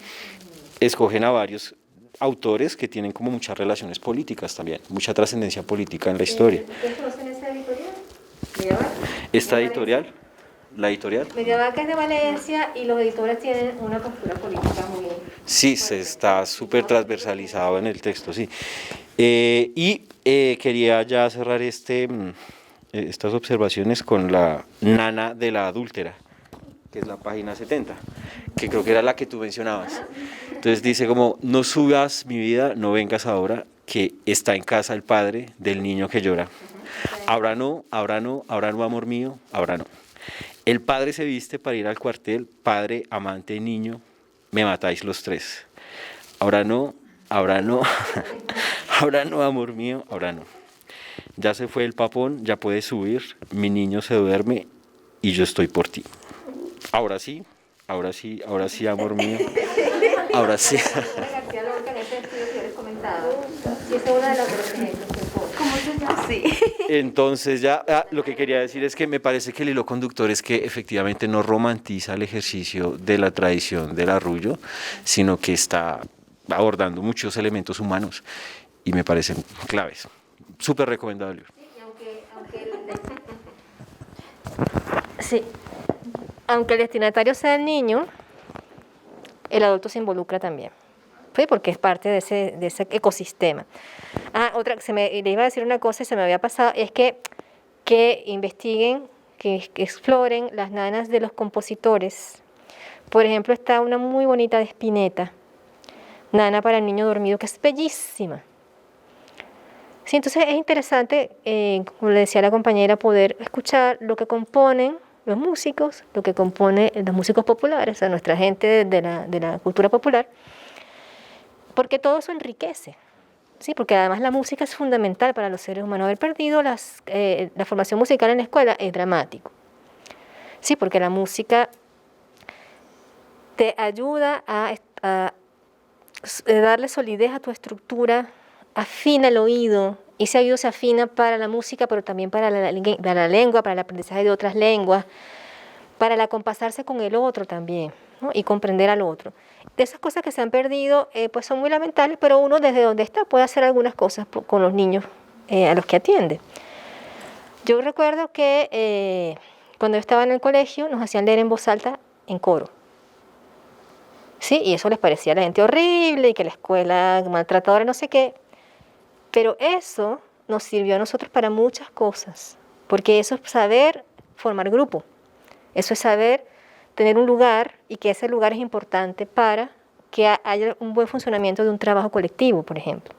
Escogen a varios autores que tienen como muchas relaciones políticas también, mucha trascendencia política en la historia. ¿Ustedes conocen esa editorial? Mediavaca. Esta editorial, la editorial, Mediavaca es de Valencia y los editores tienen una postura política muy... sí, se está súper transversalizado en el texto, sí. Quería ya cerrar estas observaciones con la nana de la adúltera, que es la página 70, que creo que era la que tú mencionabas. Entonces dice como, no subas mi vida, no vengas ahora, que está en casa el padre del niño que llora. Ahora no, ahora no, ahora no, amor mío, ahora no. El padre se viste para ir al cuartel, padre, amante, niño, me matáis los tres. Ahora no, ahora no, ahora no, amor mío, ahora no. Ya se fue el papón, ya puedes subir, mi niño se duerme y yo estoy por ti. Ahora sí, ahora sí, ahora sí, amor mío, ahora sí. García Lorca en ese estudio que yo les comentaba, y esa es una de las ejemplos que pone. ¿Cómo se llama? Sí. Entonces ya lo que quería decir es que me parece que el hilo conductor es que efectivamente no romantiza el ejercicio de la tradición del arrullo, sino que está abordando muchos elementos humanos y me parecen claves. Súper recomendable. Sí, aunque el destinatario sea el niño, el adulto se involucra también, ¿sí? Porque es parte de ese ecosistema. Le iba a decir una cosa y se me había pasado, es que investiguen, que exploren las nanas de los compositores. Por ejemplo, está una muy bonita de Spinetta, Nana para el niño dormido, que es bellísima. Sí, entonces es interesante, como le decía la compañera, poder escuchar lo que componen los músicos, lo que componen los músicos populares, o sea, nuestra gente de la cultura popular, porque todo eso enriquece, ¿sí? Porque además la música es fundamental para los seres humanos. Haber perdido la formación musical en la escuela es dramático, ¿sí? Porque la música te ayuda a darle solidez a tu estructura, afina el oído, y ese oído se afina para la música, pero también para la lengua, para el aprendizaje de otras lenguas, para el acompasarse con el otro también, ¿no? Y comprender al otro. De esas cosas que se han perdido, pues son muy lamentables, pero uno desde donde está puede hacer algunas cosas con los niños a los que atiende. Yo recuerdo que cuando yo estaba en el colegio nos hacían leer en voz alta en coro. Sí, y eso les parecía a la gente horrible y que la escuela maltratadora, no sé qué. Pero eso nos sirvió a nosotros para muchas cosas, porque eso es saber formar grupo, eso es saber tener un lugar y que ese lugar es importante para que haya un buen funcionamiento de un trabajo colectivo, por ejemplo.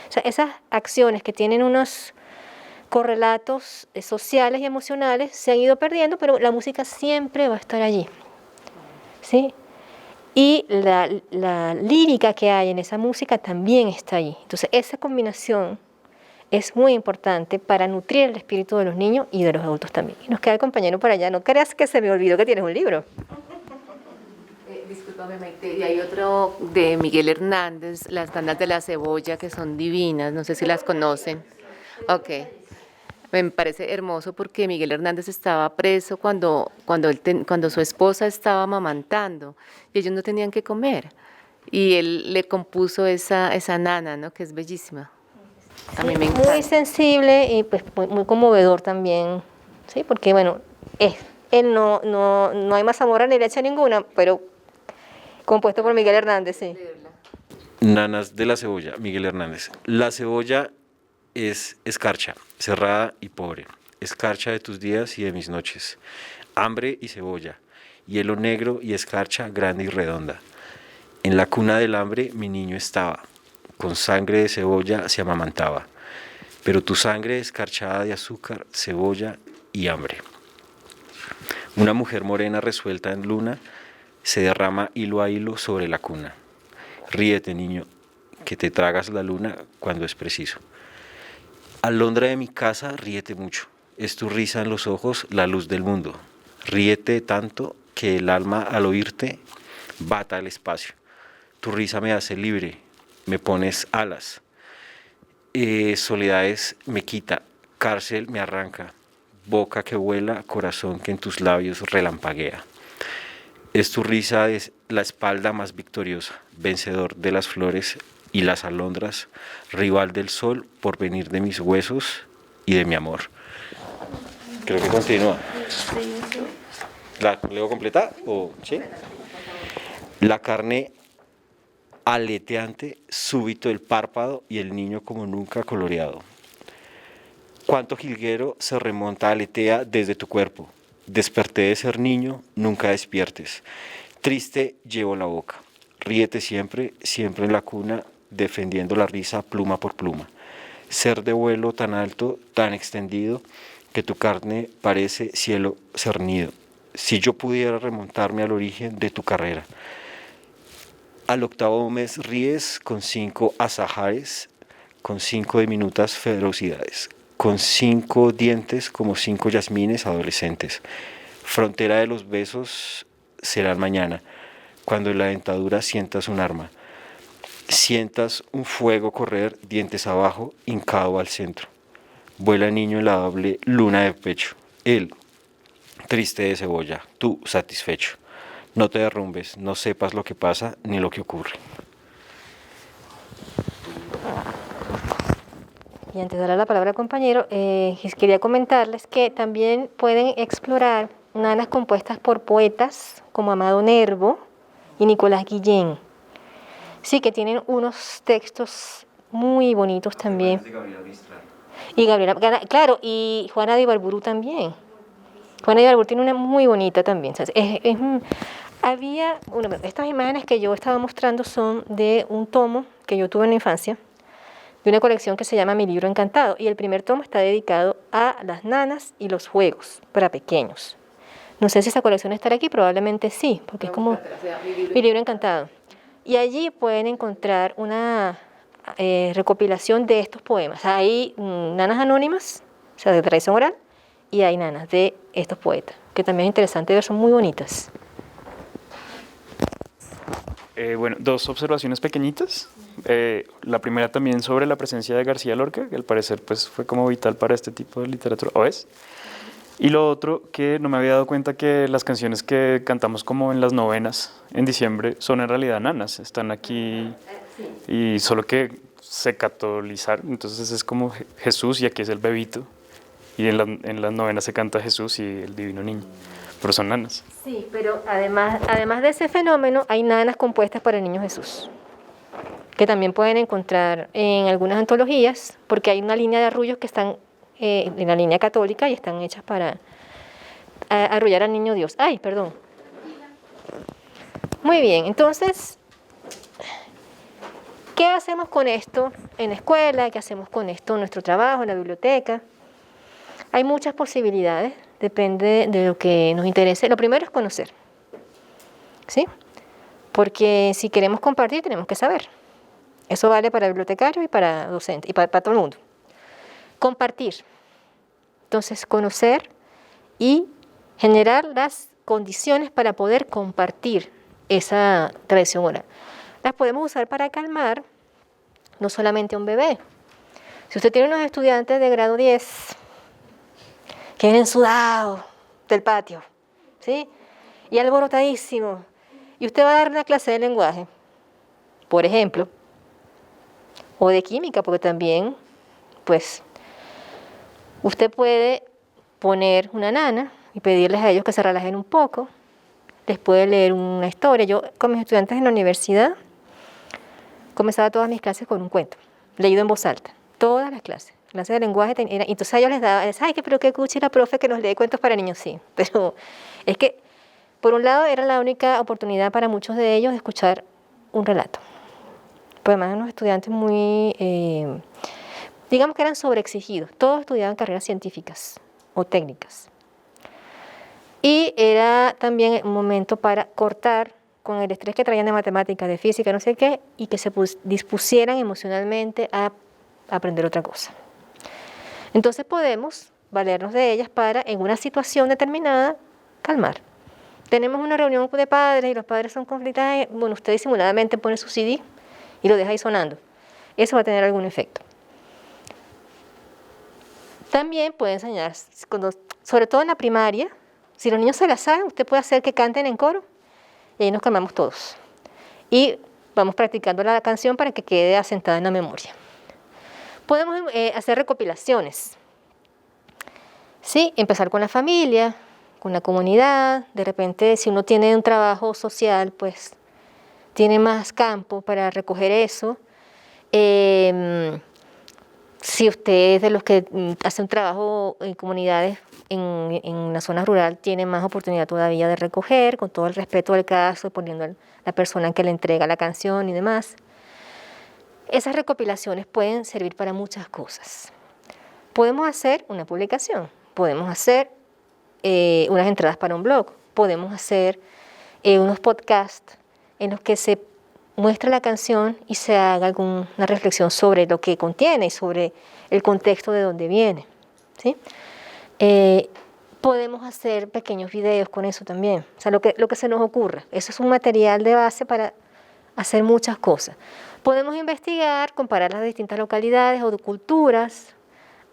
O sea, esas acciones que tienen unos correlatos sociales y emocionales se han ido perdiendo, pero la música siempre va a estar allí, ¿sí? Y la lírica que hay en esa música también está allí. Entonces, esa combinación es muy importante para nutrir el espíritu de los niños y de los adultos también. Y nos queda el compañero por allá. No creas que se me olvidó que tienes un libro. Discúlpame, Maite, y hay otro de Miguel Hernández, Las Nanas de la Cebolla, que son divinas, no sé si las conocen. Ok. Me parece hermoso porque Miguel Hernández estaba preso cuando su esposa estaba amamantando y ellos no tenían que comer. Y él le compuso esa nana, ¿no? Que es bellísima. A mí me encanta. Muy sensible y pues muy conmovedor también, ¿sí? Porque bueno, él no hay mazamorra ni leche ninguna, pero compuesto por Miguel Hernández, sí. Nanas de la Cebolla, Miguel Hernández. La cebolla es escarcha, cerrada y pobre, escarcha de tus días y de mis noches, hambre y cebolla, hielo negro y escarcha grande y redonda. En la cuna del hambre mi niño estaba, con sangre de cebolla se amamantaba, pero tu sangre escarchada de azúcar, cebolla y hambre. Una mujer morena resuelta en luna se derrama hilo a hilo sobre la cuna. Ríete, niño, que te tragas la luna cuando es preciso. Alondra de mi casa, ríete mucho. Es tu risa en los ojos, la luz del mundo. Ríete tanto que el alma al oírte bata al espacio. Tu risa me hace libre, me pones alas. Soledades me quita, cárcel me arranca. Boca que vuela, corazón que en tus labios relampaguea. Es tu risa de la espalda más victoriosa, vencedor de las flores y las alondras, rival del sol por venir de mis huesos y de mi amor. Creo que continúa. ¿La leo completa? ¿O sí? La carne aleteante, súbito el párpado y el niño como nunca coloreado. Cuánto jilguero se remonta, aletea desde tu cuerpo. Desperté de ser niño, nunca despiertes. Triste llevo la boca. Ríete siempre, siempre en la cuna, defendiendo la risa pluma por pluma. Ser de vuelo tan alto, tan extendido, que tu carne parece cielo cernido. Si yo pudiera remontarme al origen de tu carrera. Al octavo mes ríes con 5 azahares, con 5 diminutas ferocidades, con 5 dientes como 5 yasmines adolescentes. Frontera de los besos serán mañana, cuando en la dentadura sientas un arma. Sientas un fuego correr dientes abajo, hincado al centro. Vuela niño en la doble luna de pecho. Él, triste de cebolla, tú satisfecho. No te derrumbes, no sepas lo que pasa ni lo que ocurre. Y antes de dar la palabra al compañero, quería comentarles que también pueden explorar nanas compuestas por poetas como Amado Nervo y Nicolás Guillén. Sí, que tienen unos textos muy bonitos también. Y Gabriela, claro, y Juana de Ibarburu también. Juana de Ibarburu tiene una muy bonita también. Estas imágenes que yo estaba mostrando son de un tomo que yo tuve en la infancia, de una colección que se llama Mi Libro Encantado. Y el primer tomo está dedicado a las nanas y los juegos para pequeños. No sé si esa colección estará aquí, probablemente sí, porque es como Mi Libro Encantado. Y allí pueden encontrar una recopilación de estos poemas. Hay nanas anónimas, o sea, de tradición oral, y hay nanas de estos poetas, que también es interesante ver, son muy bonitas. Bueno, 2 observaciones pequeñitas. La primera también sobre la presencia de García Lorca, que al parecer pues, fue como vital para este tipo de literatura, ¿o es? Y lo otro, que no me había dado cuenta que las canciones que cantamos como en las novenas en diciembre son en realidad nanas, están aquí y solo que se catolizaron, entonces es como Jesús y aquí es el bebito, y en las novenas se canta Jesús y el divino niño, pero son nanas. Sí, pero además de ese fenómeno, hay nanas compuestas para el Niño Jesús, que también pueden encontrar en algunas antologías, porque hay una línea de arrullos que están en la línea católica y están hechas para arrullar al niño Dios. ¡Ay, perdón! Muy bien, entonces, ¿qué hacemos con esto en la escuela? ¿Qué hacemos con esto en nuestro trabajo, en la biblioteca? Hay muchas posibilidades, depende de lo que nos interese. Lo primero es conocer, ¿sí? Porque si queremos compartir, tenemos que saber. Eso vale para bibliotecarios y para docentes, y para todo el mundo. Compartir. Entonces, conocer y generar las condiciones para poder compartir esa tradición oral. Las podemos usar para calmar no solamente a un bebé. Si usted tiene unos estudiantes de grado 10 que vienen sudados del patio, ¿sí? Y alborotadísimos, y usted va a dar una clase de lenguaje, por ejemplo, o de química, porque también, pues, usted puede poner una nana y pedirles a ellos que se relajen un poco. Les puede leer una historia. Yo con mis estudiantes en la universidad comenzaba todas mis clases con un cuento, leído en voz alta. Todas las clases de lenguaje. Entonces a ellos les daba, ay, pero qué cuchi la profe que nos lee cuentos para niños, sí. Pero es que, por un lado, era la única oportunidad para muchos de ellos de escuchar un relato. Pues además eran unos estudiantes muy... digamos que eran sobreexigidos. Todos estudiaban carreras científicas o técnicas. Y era también un momento para cortar con el estrés que traían de matemáticas, de física, no sé qué, y que se dispusieran emocionalmente a aprender otra cosa. Entonces podemos valernos de ellas para, en una situación determinada, calmar. Tenemos una reunión de padres y los padres son conflictados. Bueno, usted disimuladamente pone su CD y lo deja ahí sonando. Eso va a tener algún efecto. También puede enseñar, sobre todo en la primaria, si los niños se la saben, usted puede hacer que canten en coro y ahí nos calmamos todos. Y vamos practicando la canción para que quede asentada en la memoria. Podemos hacer recopilaciones. Sí, empezar con la familia, con la comunidad. De repente, si uno tiene un trabajo social, pues tiene más campo para recoger eso. Si usted es de los que hace un trabajo en comunidades en la zona rural, tiene más oportunidad todavía de recoger, con todo el respeto del caso, poniendo a la persona que le entrega la canción y demás. Esas recopilaciones pueden servir para muchas cosas. Podemos hacer una publicación, podemos hacer unas entradas para un blog, podemos hacer unos podcasts en los que se muestra la canción y se haga alguna reflexión sobre lo que contiene y sobre el contexto de donde viene, ¿sí? Podemos hacer pequeños videos con eso también, o sea, lo que se nos ocurra. Eso es un material de base para hacer muchas cosas. Podemos investigar, comparar las distintas localidades o culturas,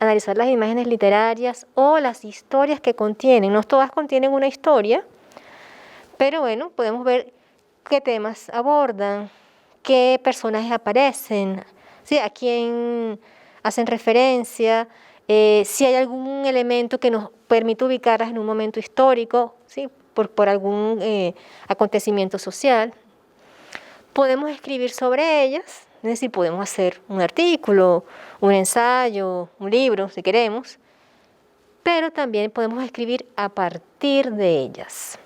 analizar las imágenes literarias o las historias que contienen. No todas contienen una historia, pero bueno, podemos ver qué temas abordan, qué personajes aparecen, ¿sí? A quién hacen referencia, si hay algún elemento que nos permite ubicarlas en un momento histórico, ¿sí? por algún acontecimiento social. Podemos escribir sobre ellas, es decir, podemos hacer un artículo, un ensayo, un libro, si queremos, pero también podemos escribir a partir de ellas.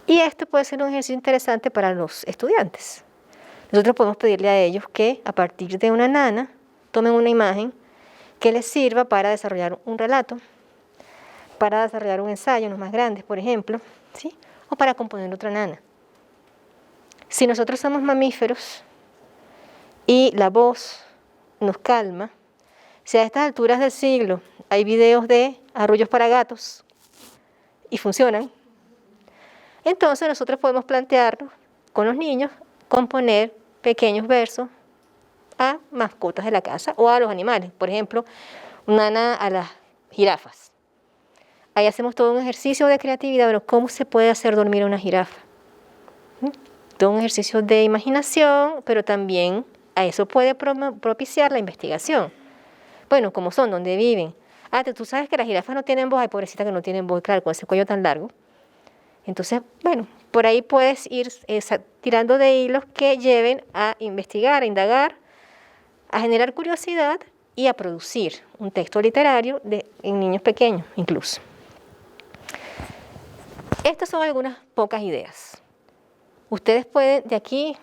Y esto puede ser un ejercicio interesante para los estudiantes. Nosotros podemos pedirle a ellos que a partir de una nana tomen una imagen que les sirva para desarrollar un relato, para desarrollar un ensayo, unos más grandes, por ejemplo, ¿sí? O para componer otra nana. Si nosotros somos mamíferos y la voz nos calma, si a estas alturas del siglo hay videos de arrullos para gatos y funcionan, entonces nosotros podemos plantearnos con los niños componer pequeños versos a mascotas de la casa o a los animales. Por ejemplo, una nana a las jirafas. Ahí hacemos todo un ejercicio de creatividad, pero ¿cómo se puede hacer dormir a una jirafa? Todo un ejercicio de imaginación, pero también a eso puede propiciar la investigación. Bueno, ¿cómo son? ¿Dónde viven? Tú sabes que las jirafas no tienen voz. Ay, pobrecita que no tienen voz, claro, con ese cuello tan largo. Entonces, bueno, por ahí puedes ir tirando de hilos que lleven a investigar, a indagar, a generar curiosidad y a producir un texto literario en niños pequeños incluso. Estas son algunas pocas ideas. Ustedes pueden de aquí,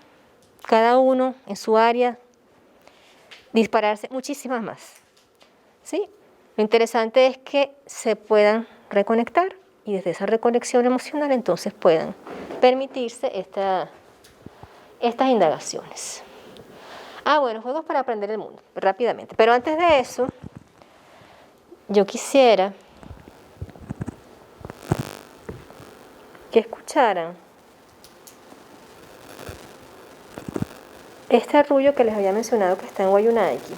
cada uno en su área, dispararse muchísimas más, ¿sí? Lo interesante es que se puedan reconectar y desde esa reconexión emocional entonces puedan permitirse estas indagaciones. Bueno, juegos para aprender el mundo, rápidamente. Pero antes de eso, yo quisiera que escucharan este arrullo que les había mencionado que está en Wayunaiki.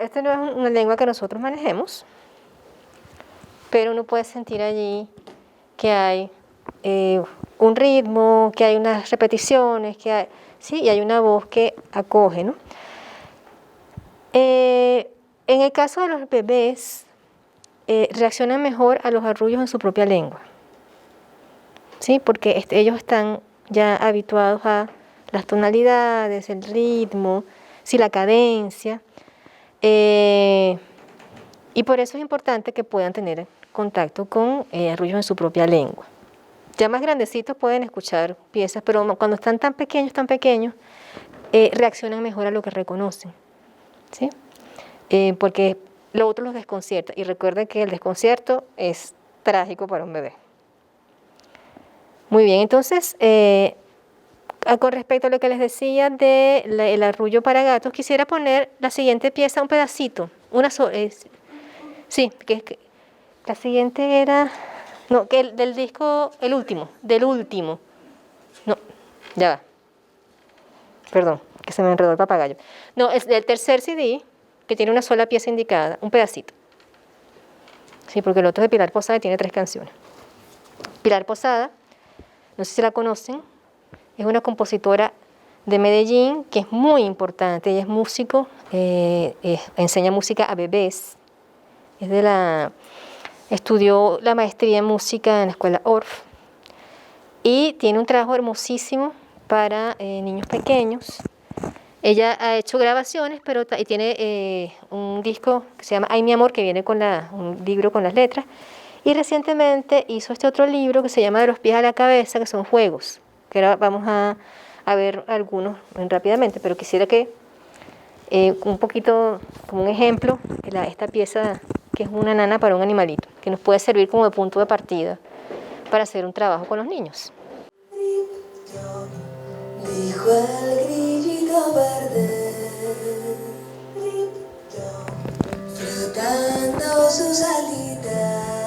Esta no es una lengua que nosotros manejemos, pero uno puede sentir allí que hay un ritmo, que hay unas repeticiones, sí, y hay una voz que acoge, ¿no? En el caso de los bebés, reaccionan mejor a los arrullos en su propia lengua, ¿sí? Porque ellos están ya habituados a las tonalidades, el ritmo, sí, la cadencia. Y por eso es importante que puedan tener contacto con arrullos en su propia lengua. Ya más grandecitos pueden escuchar piezas, pero cuando están tan pequeños, reaccionan mejor a lo que reconocen, ¿sí? Porque lo otro los desconcierta. Y recuerden que el desconcierto es trágico para un bebé. Muy bien, entonces, con respecto a lo que les decía el arrullo para gatos, quisiera poner la siguiente pieza, un pedacito. Sí, la siguiente era... No, del disco, del último. No, ya va. Perdón, que se me enredó el papagayo. No, es del tercer CD, que tiene una sola pieza indicada, un pedacito. Sí, porque el otro es de Pilar Posada y tiene 3 canciones. Pilar Posada, no sé si la conocen, es una compositora de Medellín que es muy importante. Ella es músico, enseña música a bebés. Estudió la maestría en música en la escuela Orff y tiene un trabajo hermosísimo para niños pequeños. Ella ha hecho grabaciones, y tiene un disco que se llama Ay, mi amor, que viene con un libro con las letras. Y recientemente hizo este otro libro que se llama De los pies a la cabeza, que son juegos, que ahora vamos a ver algunos rápidamente, pero quisiera que un poquito, como un ejemplo, esta pieza que es una nana para un animalito, que nos puede servir como de punto de partida para hacer un trabajo con los niños. Dijo el grillito verde, frotando sus alitas,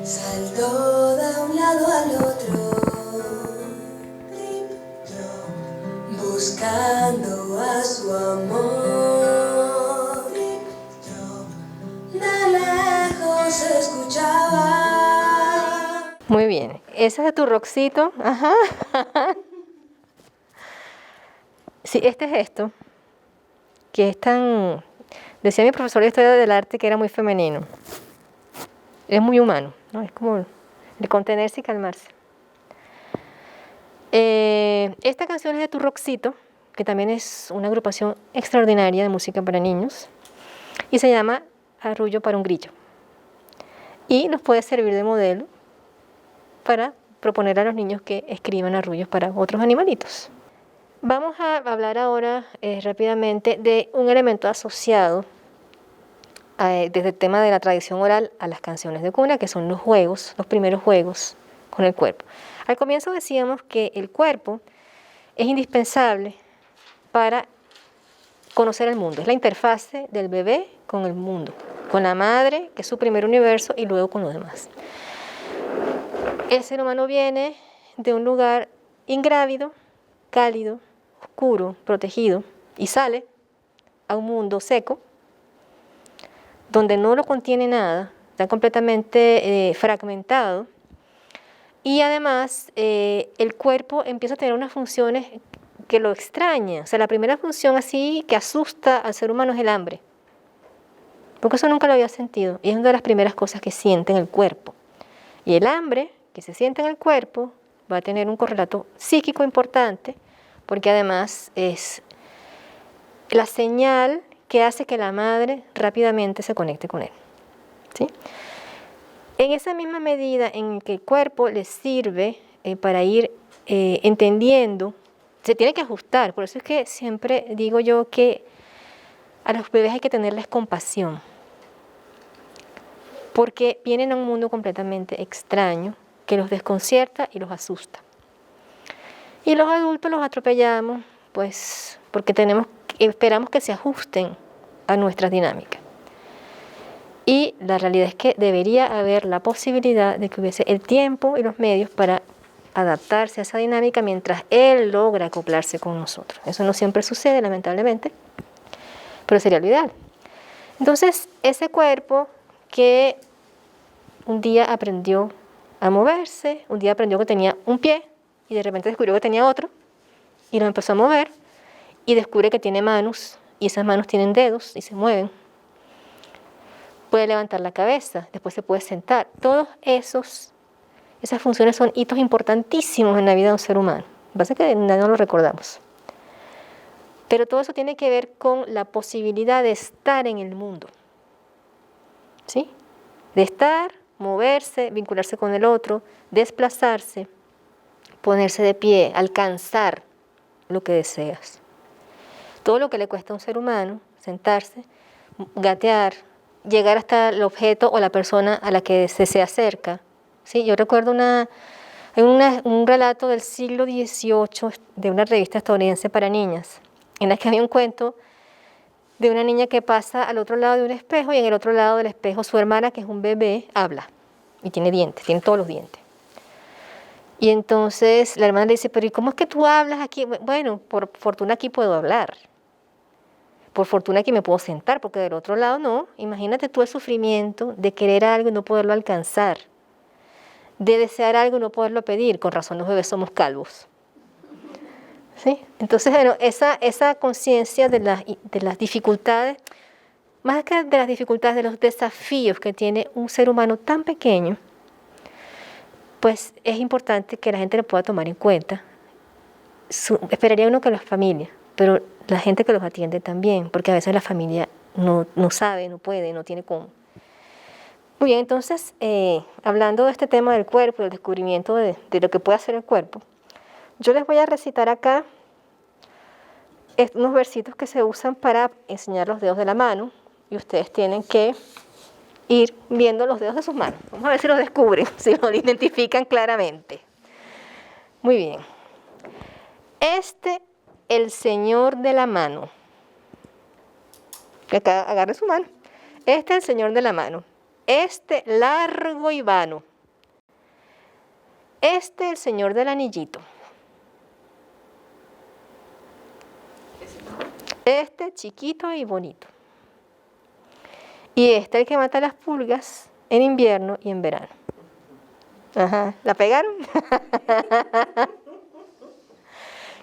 saltó de un lado al otro, buscando a su amor. De lejos se escuchaba. Muy bien, ese es de tu rockcito. Ajá. Sí, este es esto, que es tan... Decía mi profesor de Historia del Arte que era muy femenino. Es muy humano, ¿no? Es como de contenerse y calmarse. Esta canción es de Tu Rockcito, que también es una agrupación extraordinaria de música para niños, y se llama Arrullo para un grillo. Y nos puede servir de modelo para proponer a los niños que escriban arrullos para otros animalitos. Vamos a hablar ahora rápidamente de un elemento asociado desde el tema de la tradición oral a las canciones de cuna, que son los juegos, los primeros juegos con el cuerpo. Al comienzo decíamos que el cuerpo es indispensable para conocer el mundo. Es la interfase del bebé con el mundo, con la madre, que es su primer universo, y luego con los demás. El ser humano viene de un lugar ingrávido, cálido, oscuro, protegido, y sale a un mundo seco, donde no lo contiene nada, está completamente fragmentado, y además el cuerpo empieza a tener unas funciones que lo extrañan. O sea, la primera función así que asusta al ser humano es el hambre, porque eso nunca lo había sentido, y es una de las primeras cosas que siente en el cuerpo. Y el hambre que se siente en el cuerpo va a tener un correlato psíquico importante, porque además es la señal que hace que la madre rápidamente se conecte con él, ¿sí? En esa misma medida en que el cuerpo le sirve para ir entendiendo, se tiene que ajustar. Por eso es que siempre digo yo que a los bebés hay que tenerles compasión, porque vienen a un mundo completamente extraño que los desconcierta y los asusta. Y los adultos los atropellamos, pues, porque esperamos que se ajusten a nuestras dinámicas. Y la realidad es que debería haber la posibilidad de que hubiese el tiempo y los medios para adaptarse a esa dinámica mientras él logra acoplarse con nosotros. Eso no siempre sucede, lamentablemente, pero sería lo ideal. Entonces, ese cuerpo que un día aprendió a moverse, un día aprendió que tenía un pie y de repente descubrió que tenía otro y lo empezó a mover y descubre que tiene manos y esas manos tienen dedos y se mueven. Puede levantar la cabeza, después se puede sentar. Todas esas funciones son hitos importantísimos en la vida de un ser humano. Lo que pasa es que no lo recordamos. Pero todo eso tiene que ver con la posibilidad de estar en el mundo, ¿sí? De estar, moverse, vincularse con el otro, desplazarse, ponerse de pie, alcanzar lo que deseas. Todo lo que le cuesta a un ser humano, sentarse, gatear, llegar hasta el objeto o la persona a la que se acerca, ¿sí? Yo recuerdo un relato del siglo XVIII de una revista estadounidense para niñas, en la que había un cuento de una niña que pasa al otro lado de un espejo y en el otro lado del espejo su hermana, que es un bebé, habla y tiene dientes, tiene todos los dientes. Y entonces la hermana le dice, pero ¿y cómo es que tú hablas aquí? Bueno, por fortuna aquí puedo hablar. Por fortuna aquí me puedo sentar, porque del otro lado no. Imagínate tú el sufrimiento de querer algo y no poderlo alcanzar, de desear algo y no poderlo pedir. Con razón los bebés somos calvos. ¿Sí? Entonces, bueno, esa conciencia de las dificultades, más que de las dificultades, de los desafíos que tiene un ser humano tan pequeño, pues es importante que la gente lo pueda tomar en cuenta. Esperaría uno que las familias, pero la gente que los atiende también, porque a veces la familia no sabe, no puede, no tiene cómo. Muy bien, entonces, hablando de este tema del cuerpo, del descubrimiento de lo que puede hacer el cuerpo, yo les voy a recitar acá unos versitos que se usan para enseñar los dedos de la mano, y ustedes tienen que ir viendo los dedos de sus manos. Vamos a ver si los descubren, si los identifican claramente. Muy bien. El señor de la mano. Acá agarre su mano. El señor de la mano. Largo y vano. El señor del anillito. Chiquito y bonito. Y el que mata las pulgas en invierno y en verano. Ajá, ¿la pegaron?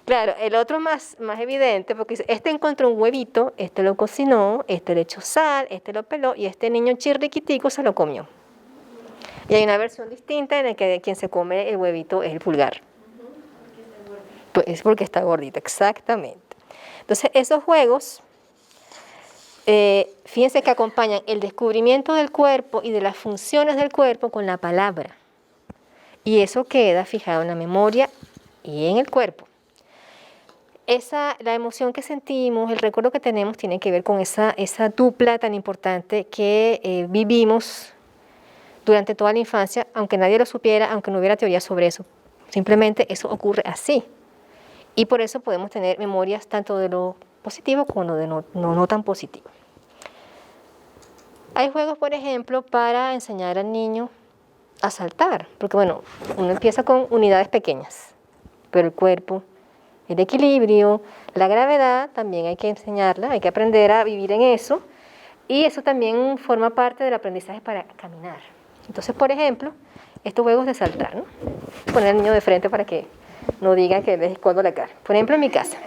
Claro, el otro más evidente, porque encontró un huevito, lo cocinó, le echó sal, lo peló, y niño chirriquitico se lo comió. Y hay una versión distinta en la que quien se come el huevito es el pulgar. Pues es porque está gordito, exactamente. Entonces, esos juegos, fíjense que acompañan el descubrimiento del cuerpo y de las funciones del cuerpo con la palabra. Y eso queda fijado en la memoria y en el cuerpo. La emoción que sentimos, el recuerdo que tenemos, tiene que ver con esa dupla tan importante que vivimos durante toda la infancia, aunque nadie lo supiera, aunque no hubiera teoría sobre eso. Simplemente eso ocurre así. Y por eso podemos tener memorias tanto de lo positivo como de no tan positivo. Hay juegos, por ejemplo, para enseñar al niño a saltar, porque bueno, uno empieza con unidades pequeñas, pero el cuerpo, el equilibrio, la gravedad, también hay que enseñarla, hay que aprender a vivir en eso, y eso también forma parte del aprendizaje para caminar. Entonces, por ejemplo, estos juegos de saltar, ¿no? Poner al niño de frente para que no digan que les escondo la cara. Por ejemplo, en mi casa.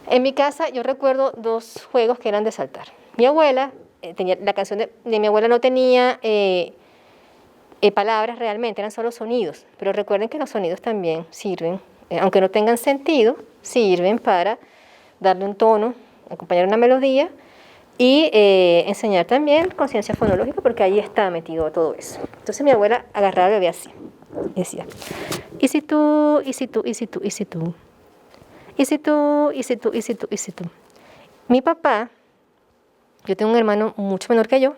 En mi casa yo recuerdo dos juegos que eran de saltar. Mi abuela, la canción de mi abuela no tenía palabras realmente, eran solo sonidos. Pero recuerden que los sonidos también sirven, aunque no tengan sentido, sirven para darle un tono, acompañar una melodía y enseñar también conciencia fonológica, porque ahí está metido todo eso. Entonces mi abuela agarraba al bebé así y decía, ¿y si tú, y si tú, y si tú, y si tú? ¿Y si tú, y si tú, y si tú, y si tú? Mi papá, yo tengo un hermano mucho menor que yo,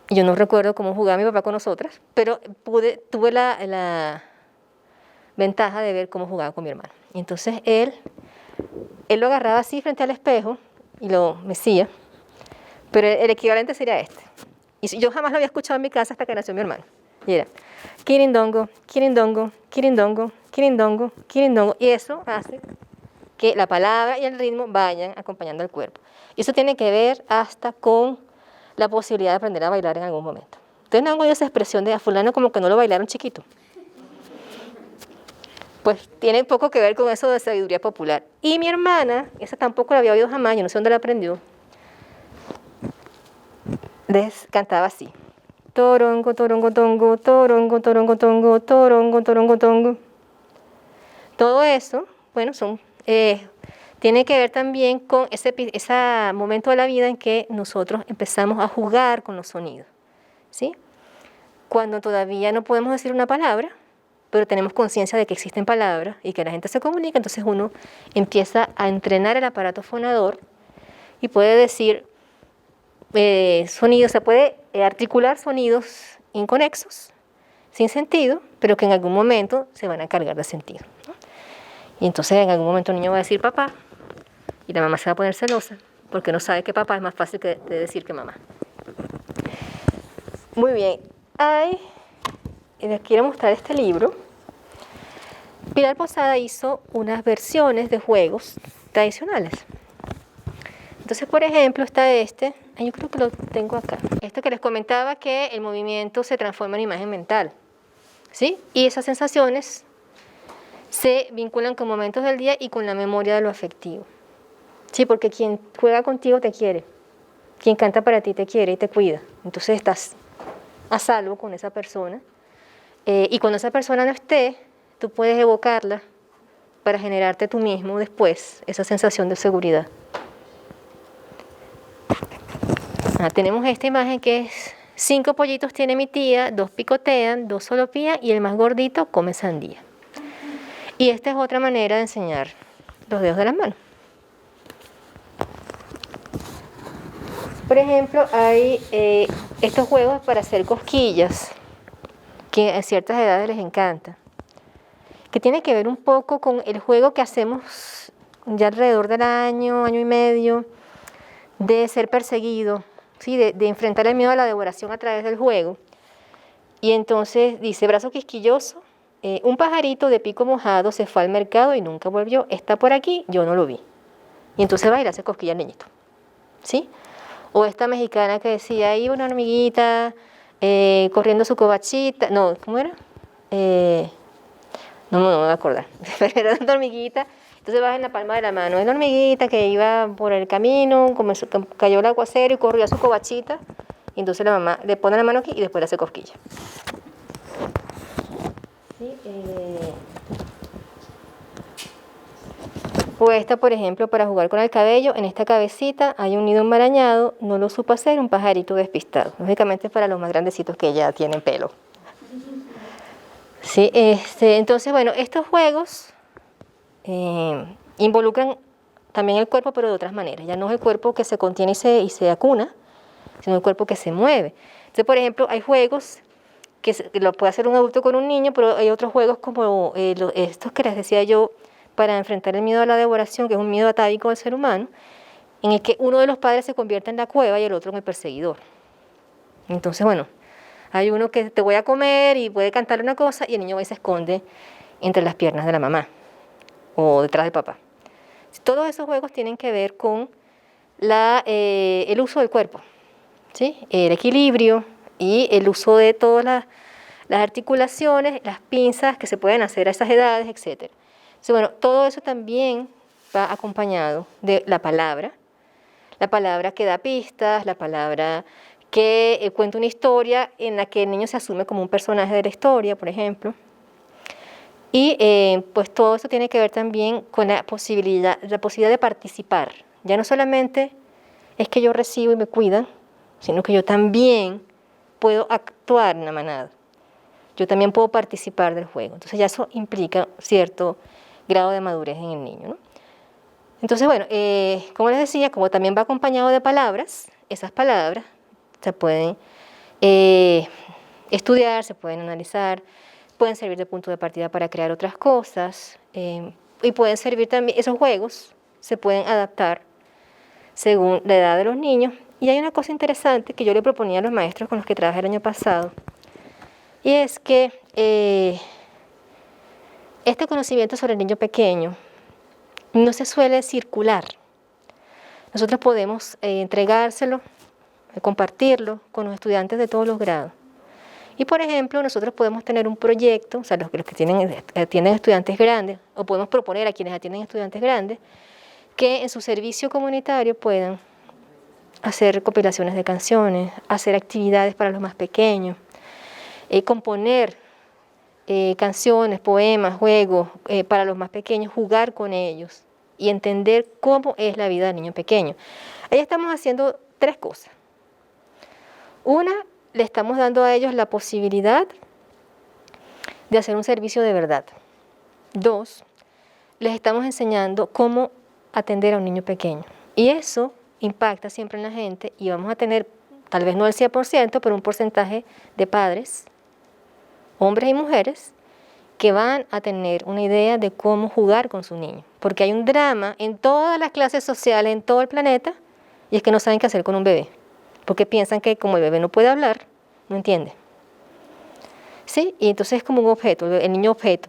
y yo no recuerdo cómo jugaba mi papá con nosotras, pero tuve la ventaja de ver cómo jugaba con mi hermano. Y entonces él lo agarraba así frente al espejo y lo mecía, pero el equivalente sería este. Y yo jamás lo había escuchado en mi casa hasta que nació mi hermano. Y era kirindongo, kirindongo, kirindongo, kirindongo, kirindongo. Y eso hace que la palabra y el ritmo vayan acompañando al cuerpo. Y eso tiene que ver hasta con la posibilidad de aprender a bailar en algún momento. Ustedes no han oído esa expresión de a fulano como que no lo bailaron chiquito. Pues tiene poco que ver con eso de sabiduría popular. Y mi hermana, esa tampoco la había oído jamás, yo no sé dónde la aprendió, cantaba así. Torongo, torongo, tongo, torongo, torongo, tongo, torongo, torongo, tongo. Todo eso, bueno, tiene que ver también con ese momento de la vida en que nosotros empezamos a jugar con los sonidos, ¿sí? Cuando todavía no podemos decir una palabra, pero tenemos conciencia de que existen palabras y que la gente se comunica, entonces uno empieza a entrenar el aparato fonador y puede decir sonidos, se puede articular sonidos inconexos sin sentido, pero que en algún momento se van a cargar de sentido, ¿no? Y entonces en algún momento el niño va a decir papá y la mamá se va a poner celosa porque no sabe que papá es más fácil de decir que mamá. Muy bien, les quiero mostrar este libro. Pilar Posada hizo unas versiones de juegos tradicionales. Entonces, por ejemplo, está yo creo que lo tengo acá. Esto que les comentaba, que el movimiento se transforma en imagen mental, ¿sí? Y esas sensaciones se vinculan con momentos del día y con la memoria de lo afectivo, ¿sí? Porque quien juega contigo te quiere, quien canta para ti te quiere y te cuida. Entonces estás a salvo con esa persona. Y cuando esa persona no esté, tú puedes evocarla para generarte tú mismo después esa sensación de seguridad. Tenemos esta imagen que es 5 pollitos tiene mi tía, 2 picotean, 2 solo pían y el más gordito come sandía. Y esta es otra manera de enseñar los dedos de las manos. Por ejemplo, hay estos juegos para hacer cosquillas, que a ciertas edades les encanta, que tiene que ver un poco con el juego que hacemos ya alrededor del año y medio, de ser perseguido, ¿sí? de enfrentar el miedo a la devoración a través del juego. Y entonces dice, brazo quisquilloso, un pajarito de pico mojado se fue al mercado y nunca volvió, está por aquí, yo no lo vi. Y entonces va y le hace cosquilla al niñito, ¿sí? O esta mexicana que decía, ahí una hormiguita corriendo su covachita, no, ¿cómo era? No me voy a acordar, pero era una hormiguita, entonces vas en la palma de la mano, es la hormiguita que iba por el camino, cayó el aguacero y corrió a su covachita, y entonces la mamá le pone la mano aquí y después le hace cosquilla. ¿Sí? O esta, por ejemplo, para jugar con el cabello, en esta cabecita hay un nido enmarañado, no lo supo hacer, un pajarito despistado. Lógicamente para los más grandecitos que ya tienen pelo. Sí, entonces, bueno, estos juegos involucran también el cuerpo, pero de otras maneras. Ya no es el cuerpo que se contiene y se acuna, sino el cuerpo que se mueve. Entonces, por ejemplo, hay juegos que lo puede hacer un adulto con un niño, pero hay otros juegos como estos que les decía yo, para enfrentar el miedo a la devoración, que es un miedo atávico del ser humano, en el que uno de los padres se convierte en la cueva y el otro en el perseguidor. Entonces, bueno, hay uno que te voy a comer y puede cantarle una cosa y el niño va y se esconde entre las piernas de la mamá o detrás del papá. Todos esos juegos tienen que ver con el uso del cuerpo, ¿sí? El equilibrio y el uso de todas las articulaciones, las pinzas que se pueden hacer a esas edades, etc. Entonces, bueno, todo eso también va acompañado de la palabra que da pistas, la palabra que cuenta una historia en la que el niño se asume como un personaje de la historia, por ejemplo. Y pues todo eso tiene que ver también con la posibilidad de participar. Ya no solamente es que yo recibo y me cuidan, sino que yo también puedo actuar en la manada. Yo también puedo participar del juego. Entonces ya eso implica cierto grado de madurez en el niño, ¿no? Entonces, bueno, como les decía, como también va acompañado de palabras, esas palabras se pueden estudiar, se pueden analizar, pueden servir de punto de partida para crear otras cosas, y pueden servir también, esos juegos se pueden adaptar según la edad de los niños. Y hay una cosa interesante que yo le proponía a los maestros con los que trabajé el año pasado, y es que este conocimiento sobre el niño pequeño no se suele circular. Nosotros podemos entregárselo, compartirlo con los estudiantes de todos los grados. Y por ejemplo, nosotros podemos tener un proyecto, o sea, los que atienden estudiantes grandes, o podemos proponer a quienes atienden estudiantes grandes, que en su servicio comunitario puedan hacer recopilaciones de canciones, hacer actividades para los más pequeños, componer canciones, poemas, juegos para los más pequeños, jugar con ellos y entender cómo es la vida del niño pequeño. Ahí estamos haciendo 3 cosas. Una, le estamos dando a ellos la posibilidad de hacer un servicio de verdad. 2, les estamos enseñando cómo atender a un niño pequeño. Y eso impacta siempre en la gente y vamos a tener, tal vez no el 100%, pero un porcentaje de padres hombres y mujeres, que van a tener una idea de cómo jugar con su niño. Porque hay un drama en todas las clases sociales, en todo el planeta, y es que no saben qué hacer con un bebé. Porque piensan que como el bebé no puede hablar, no entiende. ¿Sí? Y entonces es como un objeto, el niño objeto.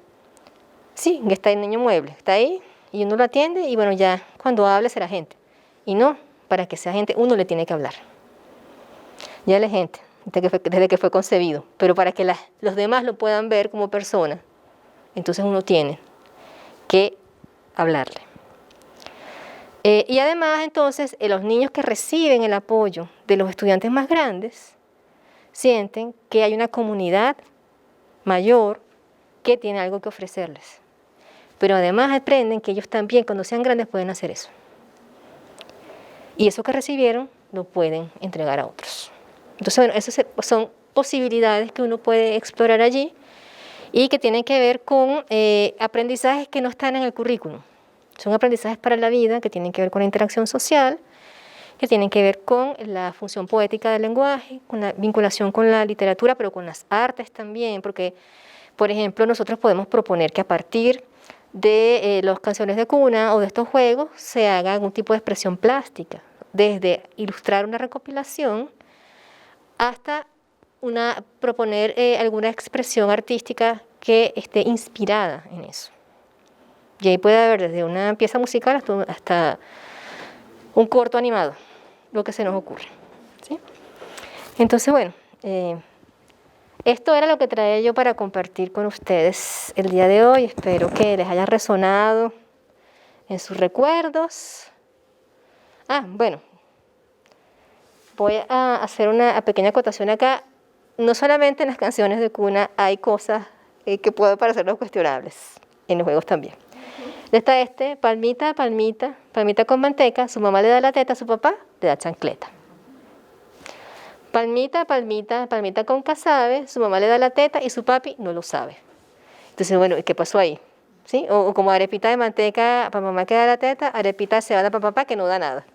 Sí, que está el niño mueble, está ahí, y uno lo atiende, y bueno, ya cuando hable será gente. Y no, para que sea gente, uno le tiene que hablar. Ya él es gente, desde que fue concebido. Pero para que los demás lo puedan ver como persona, entonces uno tiene que hablarle. Y además, entonces, los niños que reciben el apoyo de los estudiantes más grandes sienten que hay una comunidad mayor que tiene algo que ofrecerles. Pero además aprenden que ellos también, cuando sean grandes, pueden hacer eso. Y eso que recibieron lo pueden entregar a otros. Entonces, bueno, esas son posibilidades que uno puede explorar allí y que tienen que ver con aprendizajes que no están en el currículum. Son aprendizajes para la vida que tienen que ver con la interacción social, que tienen que ver con la función poética del lenguaje, con la vinculación con la literatura, pero con las artes también, porque, por ejemplo, nosotros podemos proponer que a partir de las canciones de cuna o de estos juegos se haga algún tipo de expresión plástica, desde ilustrar una recopilación hasta proponer alguna expresión artística que esté inspirada en eso. Y ahí puede haber desde una pieza musical hasta un corto animado, lo que se nos ocurre, ¿sí? Entonces, bueno, esto era lo que traía yo para compartir con ustedes el día de hoy. Espero que les haya resonado en sus recuerdos. Bueno, voy a hacer una pequeña acotación acá. No solamente en las canciones de cuna hay cosas que pueden parecernos cuestionables, en los juegos también. Está palmita, palmita, palmita con manteca, su mamá le da la teta, su papá le da chancleta. Palmita, palmita, palmita con casabe, su mamá le da la teta y su papi no lo sabe. Entonces, bueno, ¿qué pasó ahí? ¿Sí? O como arepita de manteca, para mamá que da la teta, arepita se cebada para papá que no da nada.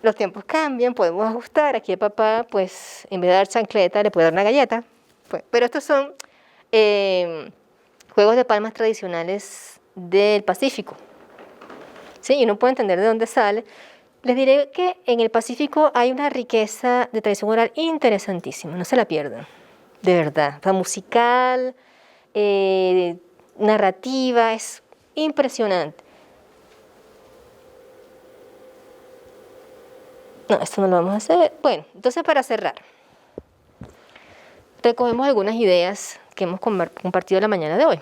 Los tiempos cambian, podemos ajustar. Aquí el papá, pues, en vez de dar chancleta, le puede dar una galleta. Pero estos son juegos de palmas tradicionales del Pacífico. ¿Sí? Y uno puede entender de dónde sale. Les diré que en el Pacífico hay una riqueza de tradición oral interesantísima, no se la pierdan, de verdad. O sea, musical, narrativa, es impresionante. No, esto no lo vamos a hacer. Bueno, entonces para cerrar, recogemos algunas ideas que hemos compartido la mañana de hoy.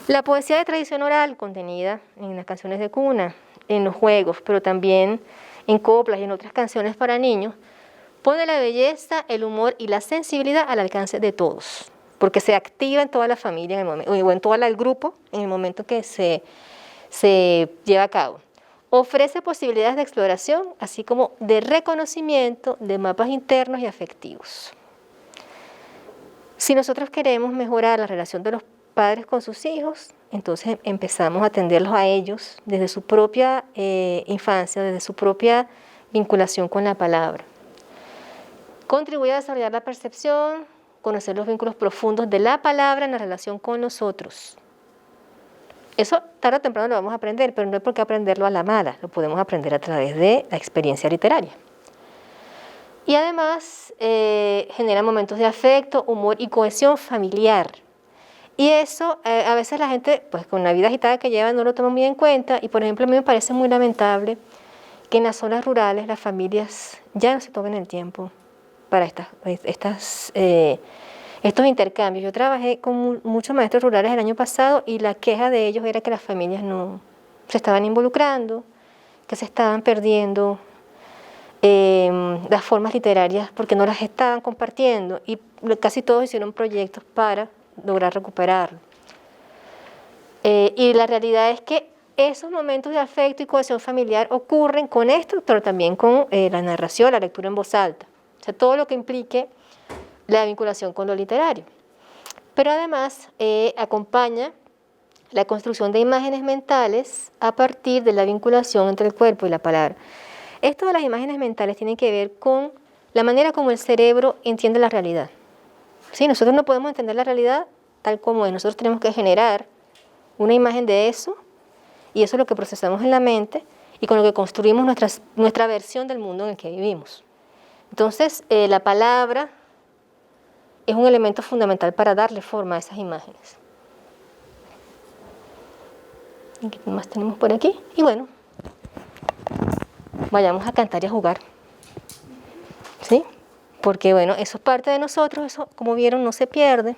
La poesía de tradición oral contenida en las canciones de cuna, en los juegos, pero también en coplas y en otras canciones para niños, pone la belleza, el humor y la sensibilidad al alcance de todos, porque se activa en toda la familia en el momento, o en todo el grupo en el momento que se lleva a cabo. Ofrece posibilidades de exploración, así como de reconocimiento de mapas internos y afectivos. Si nosotros queremos mejorar la relación de los padres con sus hijos, entonces empezamos a atenderlos a ellos desde su propia infancia, desde su propia vinculación con la palabra. Contribuye a desarrollar la percepción, conocer los vínculos profundos de la palabra en la relación con los otros. Eso tarde o temprano lo vamos a aprender, pero no hay por qué aprenderlo a la mala, lo podemos aprender a través de la experiencia literaria. Y además genera momentos de afecto, humor y cohesión familiar. Y eso a veces la gente, pues con la vida agitada que lleva, no lo toma muy en cuenta. Y por ejemplo, a mí me parece muy lamentable que en las zonas rurales las familias ya no se tomen el tiempo para estos intercambios. Yo trabajé con muchos maestros rurales el año pasado y la queja de ellos era que las familias no se estaban involucrando, que se estaban perdiendo las formas literarias porque no las estaban compartiendo, y casi todos hicieron proyectos para lograr recuperarlo. Y la realidad es que esos momentos de afecto y cohesión familiar ocurren con esto, pero también con la narración, la lectura en voz alta, o sea, todo lo que implique la vinculación con lo literario. Pero además acompaña la construcción de imágenes mentales a partir de la vinculación entre el cuerpo y la palabra. Esto de las imágenes mentales tiene que ver con la manera como el cerebro entiende la realidad. ¿Sí? Nosotros no podemos entender la realidad tal como es. Nosotros tenemos que generar una imagen de eso, y eso es lo que procesamos en la mente y con lo que construimos nuestra versión del mundo en el que vivimos. Entonces, la palabra es un elemento fundamental para darle forma a esas imágenes. ¿Qué más tenemos por aquí? Y bueno, vayamos a cantar y a jugar. ¿Sí? Porque bueno, eso es parte de nosotros, eso, como vieron, no se pierde.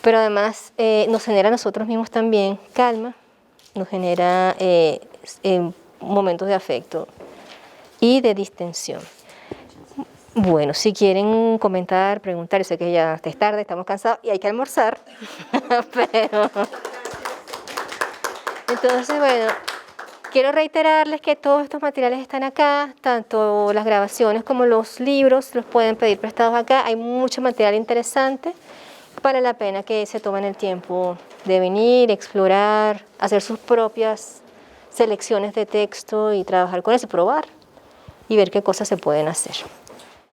Pero además nos genera a nosotros mismos también calma, nos genera momentos de afecto y de distensión. Bueno, si quieren comentar, preguntar, yo sé que ya es tarde, estamos cansados y hay que almorzar, pero... Entonces, bueno, quiero reiterarles que todos estos materiales están acá, tanto las grabaciones como los libros, los pueden pedir prestados acá. Hay mucho material interesante, vale la pena que se tomen el tiempo de venir, explorar, hacer sus propias selecciones de texto y trabajar con eso, probar y ver qué cosas se pueden hacer.